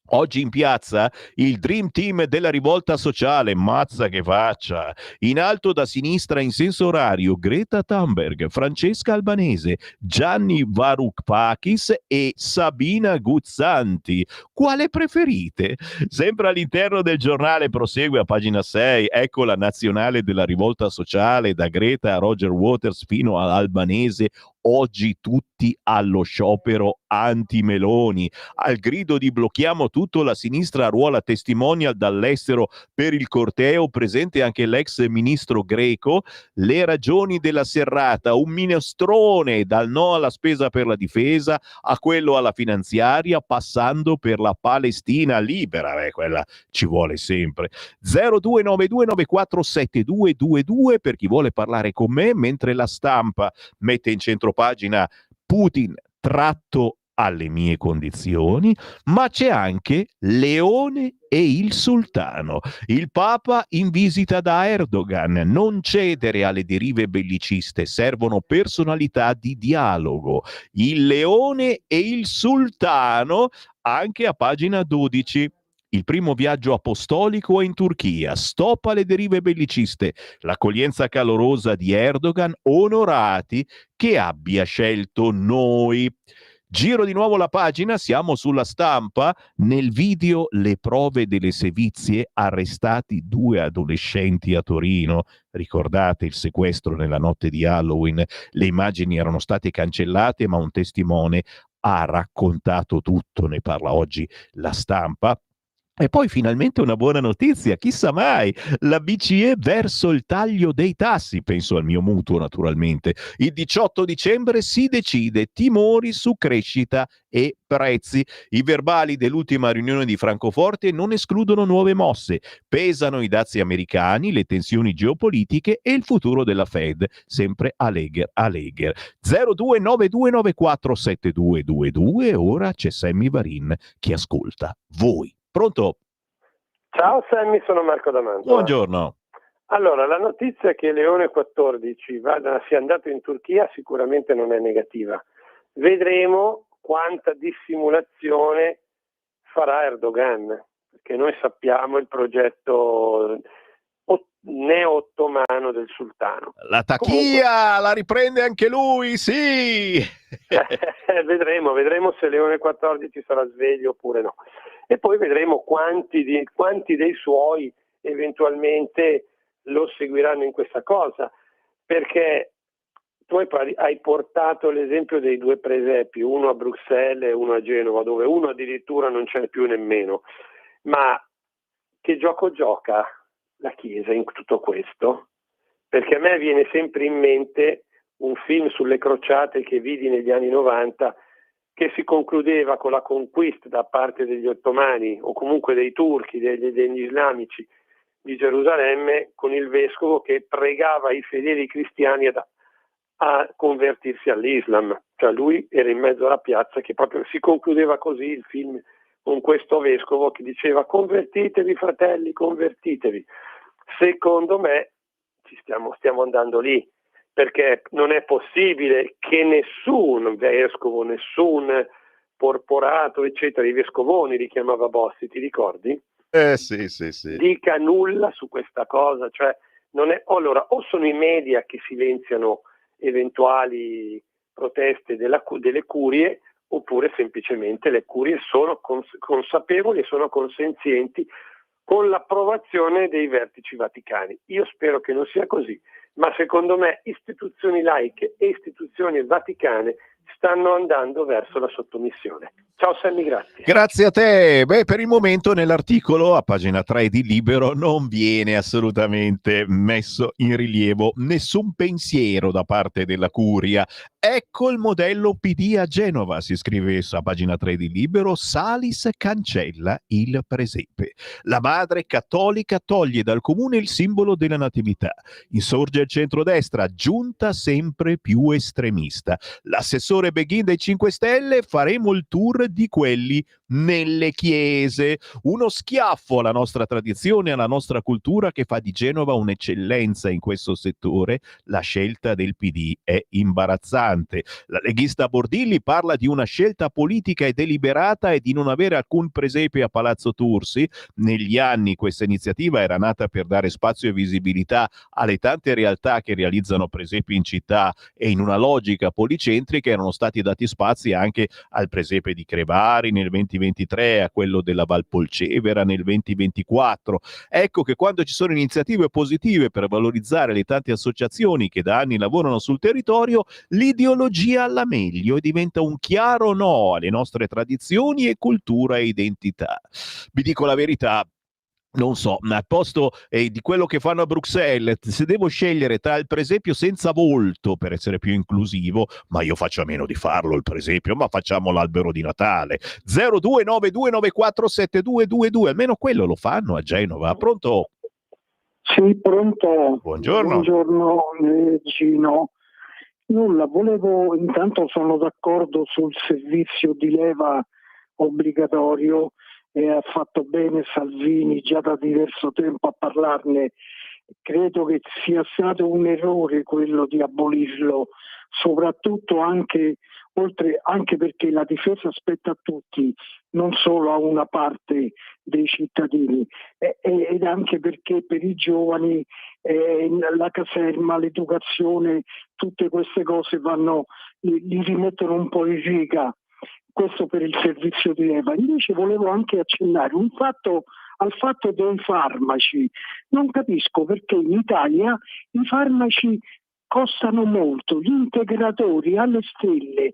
Oggi in piazza il Dream Team della rivolta sociale, mazza che faccia. In alto da sinistra in senso orario Greta Thunberg, Francesca Albanese, Gianni Varoufakis e Sabina Guzzanti. Quale preferite? Sempre all'interno del giornale prosegue a pagina 6, ecco la nazionale della rivolta sociale, da Greta a Roger Waters fino all'Albanese. Oggi tutti allo sciopero anti-Meloni. Al grido di blocchiamo tutto, la sinistra ruola testimonial dall'estero per il corteo, presente anche l'ex ministro greco. Le ragioni della serrata, un minestrone dal no alla spesa per la difesa a quello alla finanziaria, passando per la Palestina libera, quella ci vuole sempre. 0292947222 per chi vuole parlare con me, mentre La Stampa mette in centropagina Putin tratto alle mie condizioni, ma c'è anche Leone e il sultano. Il Papa in visita da Erdogan. Non cedere alle derive belliciste, servono personalità di dialogo. Il Leone e il sultano, anche a pagina 12. Il primo viaggio apostolico è in Turchia, stop alle derive belliciste, l'accoglienza calorosa di Erdogan, onorati che abbia scelto noi. Giro di nuovo la pagina, siamo sulla Stampa, nel video le prove delle sevizie, arrestati 2 adolescenti a Torino. Ricordate il sequestro nella notte di Halloween? Le immagini erano state cancellate, ma un testimone ha raccontato tutto, ne parla oggi La Stampa. E poi finalmente una buona notizia, chissà mai, la BCE verso il taglio dei tassi, penso al mio mutuo naturalmente. Il 18 dicembre si decide, timori su crescita e prezzi. I verbali dell'ultima riunione di Francoforte non escludono nuove mosse, pesano i dazi americani, le tensioni geopolitiche e il futuro della Fed, sempre Alegher. 0292947222, ora c'è Sammy Varin che ascolta voi. Pronto? Ciao Sammy, sono Marco D'Amantova. Buongiorno. Allora, la notizia che Leone XIV sia andato in Turchia sicuramente non è negativa. Vedremo quanta dissimulazione farà Erdogan, perché noi sappiamo il progetto neo-ottomano del sultano. La tachia la riprende anche lui, sì! Vedremo se Leone XIV sarà sveglio oppure no. E poi vedremo quanti dei suoi eventualmente lo seguiranno in questa cosa, perché tu hai portato l'esempio dei 2 presepi, uno a Bruxelles e uno a Genova, dove uno addirittura non c'è più nemmeno. Ma che gioco gioca la Chiesa in tutto questo? Perché a me viene sempre in mente un film sulle crociate che vidi negli anni 90, che si concludeva con la conquista da parte degli ottomani o comunque dei turchi, degli islamici di Gerusalemme, con il vescovo che pregava i fedeli cristiani a convertirsi all'Islam. Cioè lui era in mezzo alla piazza, che proprio si concludeva così il film, con questo vescovo che diceva: convertitevi fratelli, convertitevi. Secondo me stiamo andando lì, perché non è possibile che nessun vescovo, nessun porporato, eccetera, i vescovoni li chiamava Bossi, ti ricordi? Sì. Dica nulla su questa cosa, cioè non è, allora, o sono i media che silenziano eventuali proteste delle curie, oppure semplicemente le curie sono consapevoli e sono consenzienti con l'approvazione dei vertici vaticani. Io spero che non sia così, ma secondo me istituzioni laiche e istituzioni vaticane stanno andando verso la sottomissione. Ciao Sammy, grazie. Grazie a te. Beh, per il momento nell'articolo a pagina 3 di Libero non viene assolutamente messo in rilievo nessun pensiero da parte della curia. Ecco il modello PD a Genova, si scrive a pagina 3 di Libero. Salis cancella il presepe. La madre cattolica toglie dal comune il simbolo della natività. Insorge il centrodestra, giunta sempre più estremista. L'assessore professore Beghin dei 5 Stelle, faremo il tour di quelli nelle chiese. Uno schiaffo alla nostra tradizione, alla nostra cultura, che fa di Genova un'eccellenza in questo settore. La scelta del PD è imbarazzante. La leghista Bordilli parla di una scelta politica e deliberata e di non avere alcun presepe a Palazzo Tursi. Negli anni questa iniziativa era nata per dare spazio e visibilità alle tante realtà che realizzano presepi in città, e in una logica policentrica erano stati dati spazi anche al presepe di Crevari nel 2023, a quello della Valpolcevera nel 2024. Ecco che quando ci sono iniziative positive per valorizzare le tante associazioni che da anni lavorano sul territorio, l'ideologia alla meglio e diventa un chiaro no alle nostre tradizioni e cultura e identità. Vi dico la verità, non so, al posto di quello che fanno a Bruxelles, se devo scegliere tra il presepio senza volto per essere più inclusivo, ma io faccio a meno di farlo il presepio, ma facciamo l'albero di Natale. 0292947222, almeno quello lo fanno a Genova. Pronto? Sì, pronto. Buongiorno. Buongiorno Gino. Nulla, intanto sono d'accordo sul servizio di leva obbligatorio, e ha fatto bene Salvini già da diverso tempo a parlarne. Credo che sia stato un errore quello di abolirlo, soprattutto anche perché la difesa spetta a tutti, non solo a una parte dei cittadini, ed anche perché per i giovani la caserma, l'educazione, tutte queste cose li rimettono un po' in riga. Questo per il servizio di leva. Invece volevo anche accennare al fatto dei farmaci. Non capisco perché in Italia i farmaci costano molto, gli integratori alle stelle.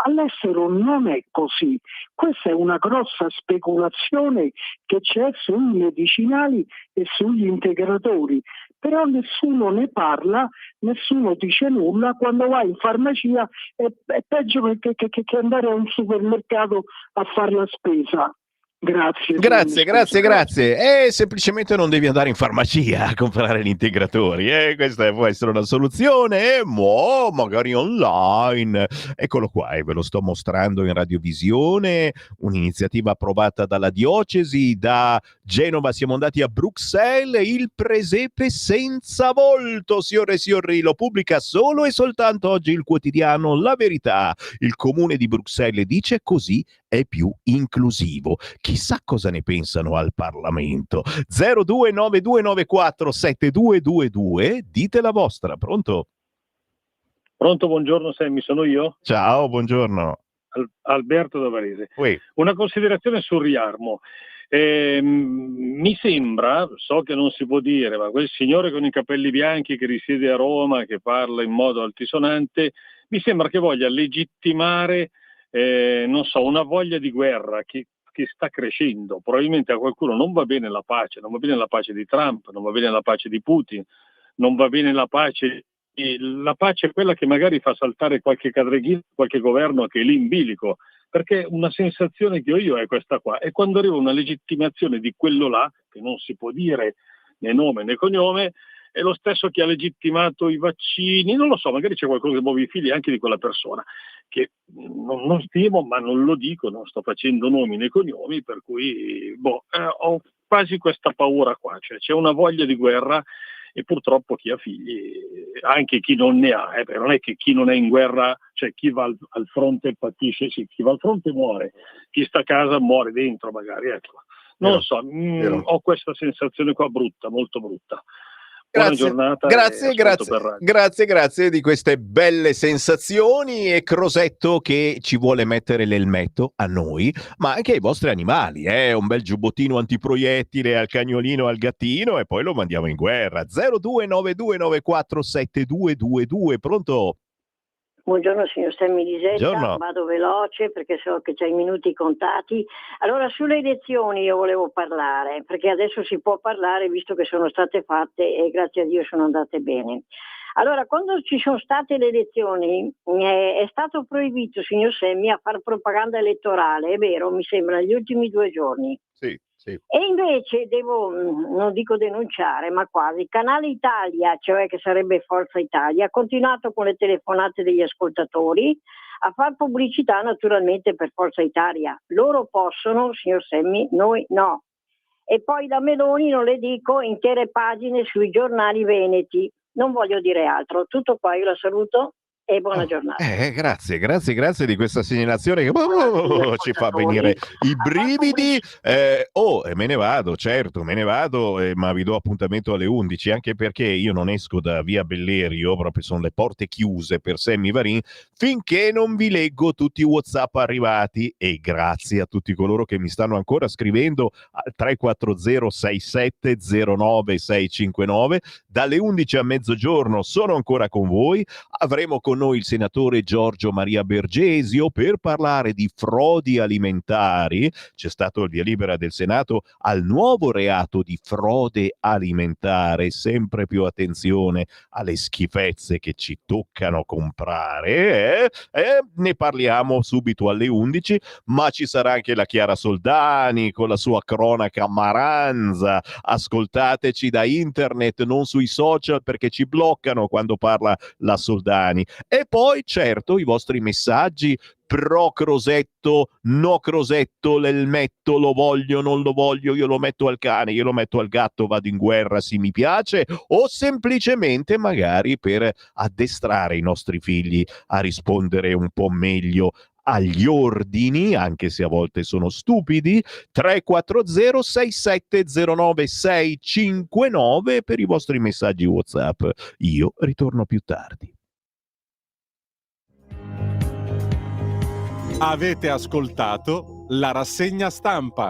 All'estero non è così. Questa è una grossa speculazione che c'è sui medicinali e sugli integratori. Però nessuno ne parla, nessuno dice nulla. Quando vai in farmacia è peggio che andare a un supermercato a fare la spesa. Grazie. Semplicemente non devi andare in farmacia a comprare gli integratori. Questa può essere una soluzione. Magari online. Eccolo qua, ve lo sto mostrando in radiovisione. Un'iniziativa approvata dalla diocesi. Da Genova siamo andati a Bruxelles. Il presepe senza volto, signore e signori, lo pubblica solo e soltanto oggi il quotidiano La Verità. Il comune di Bruxelles dice così è più inclusivo. Chissà cosa ne pensano al Parlamento. 0292947222, dite la vostra. Pronto? Pronto, buongiorno Sammy, sono io? Ciao, buongiorno. Alberto da Varese. Una considerazione sul riarmo. Mi sembra, so che non si può dire, ma quel signore con i capelli bianchi che risiede a Roma, che parla in modo altisonante, mi sembra che voglia legittimare una voglia di guerra che sta crescendo. Probabilmente a qualcuno non va bene la pace di Trump, non va bene la pace di Putin, non va bene la pace è quella che magari fa saltare qualche cadreghino, qualche governo che è lì in bilico, perché una sensazione che ho io è questa qua, e quando arriva una legittimazione di quello là, che non si può dire né nome né cognome, è lo stesso che ha legittimato i vaccini, non lo so, magari c'è qualcuno che muove i figli anche di quella persona, che non stimo, ma non lo dico, non sto facendo nomi né cognomi, per cui ho quasi questa paura qua, cioè c'è una voglia di guerra, e purtroppo chi ha figli, anche chi non ne ha, non è che chi non è in guerra, cioè chi va al fronte patisce, sì, chi va al fronte muore, chi sta a casa muore dentro magari, ecco. Non lo so, ho questa sensazione qua brutta, molto brutta. Buona giornata. Grazie di queste belle sensazioni, e Crosetto che ci vuole mettere l'elmetto a noi, ma anche ai vostri animali, un bel giubbottino antiproiettile al cagnolino, al gattino, e poi lo mandiamo in guerra. 0292947222. Pronto? Buongiorno signor Sammy Lisetta, vado veloce perché so che c'hai i minuti contati. Allora, sulle elezioni io volevo parlare, perché adesso si può parlare visto che sono state fatte e grazie a Dio sono andate bene. Allora, quando ci sono state le elezioni è stato proibito, signor Sammy, a fare propaganda elettorale, è vero, mi sembra, negli ultimi 2 giorni. Sì. E invece devo, non dico denunciare, ma quasi, Canale Italia, cioè che sarebbe Forza Italia, ha continuato con le telefonate degli ascoltatori, a far pubblicità naturalmente per Forza Italia. Loro possono, signor Semmi, noi no. E poi la Meloni, non le dico, intere pagine sui giornali veneti. Non voglio dire altro. Tutto qua, io la saluto e buona giornata. Grazie di questa segnalazione che ci fa venire i brividi. Me ne vado, certo, ma vi do appuntamento alle 11, anche perché io non esco da via Bellerio, proprio sono le porte chiuse per Sammy Varin, finché non vi leggo tutti i WhatsApp arrivati, e grazie a tutti coloro che mi stanno ancora scrivendo al 340 6709 659. Dalle 11 a mezzogiorno sono ancora con voi, avremo con noi il senatore Giorgio Maria Bergesio per parlare di frodi alimentari. C'è stato il via libera del Senato al nuovo reato di frode alimentare, sempre più attenzione alle schifezze che ci toccano comprare, ne parliamo subito alle 11, ma ci sarà anche la Chiara Soldani con la sua cronaca Maranza. Ascoltateci da internet, non sui social, perché ci bloccano quando parla la Soldani. E poi certo i vostri messaggi pro Crosetto, no Crosetto, l'elmetto, lo voglio, non lo voglio, io lo metto al cane, io lo metto al gatto, vado in guerra, sì mi piace, o semplicemente magari per addestrare i nostri figli a rispondere un po' meglio agli ordini, anche se a volte sono stupidi. 340 6709 659 per i vostri messaggi WhatsApp. Io ritorno più tardi. Avete ascoltato la rassegna stampa.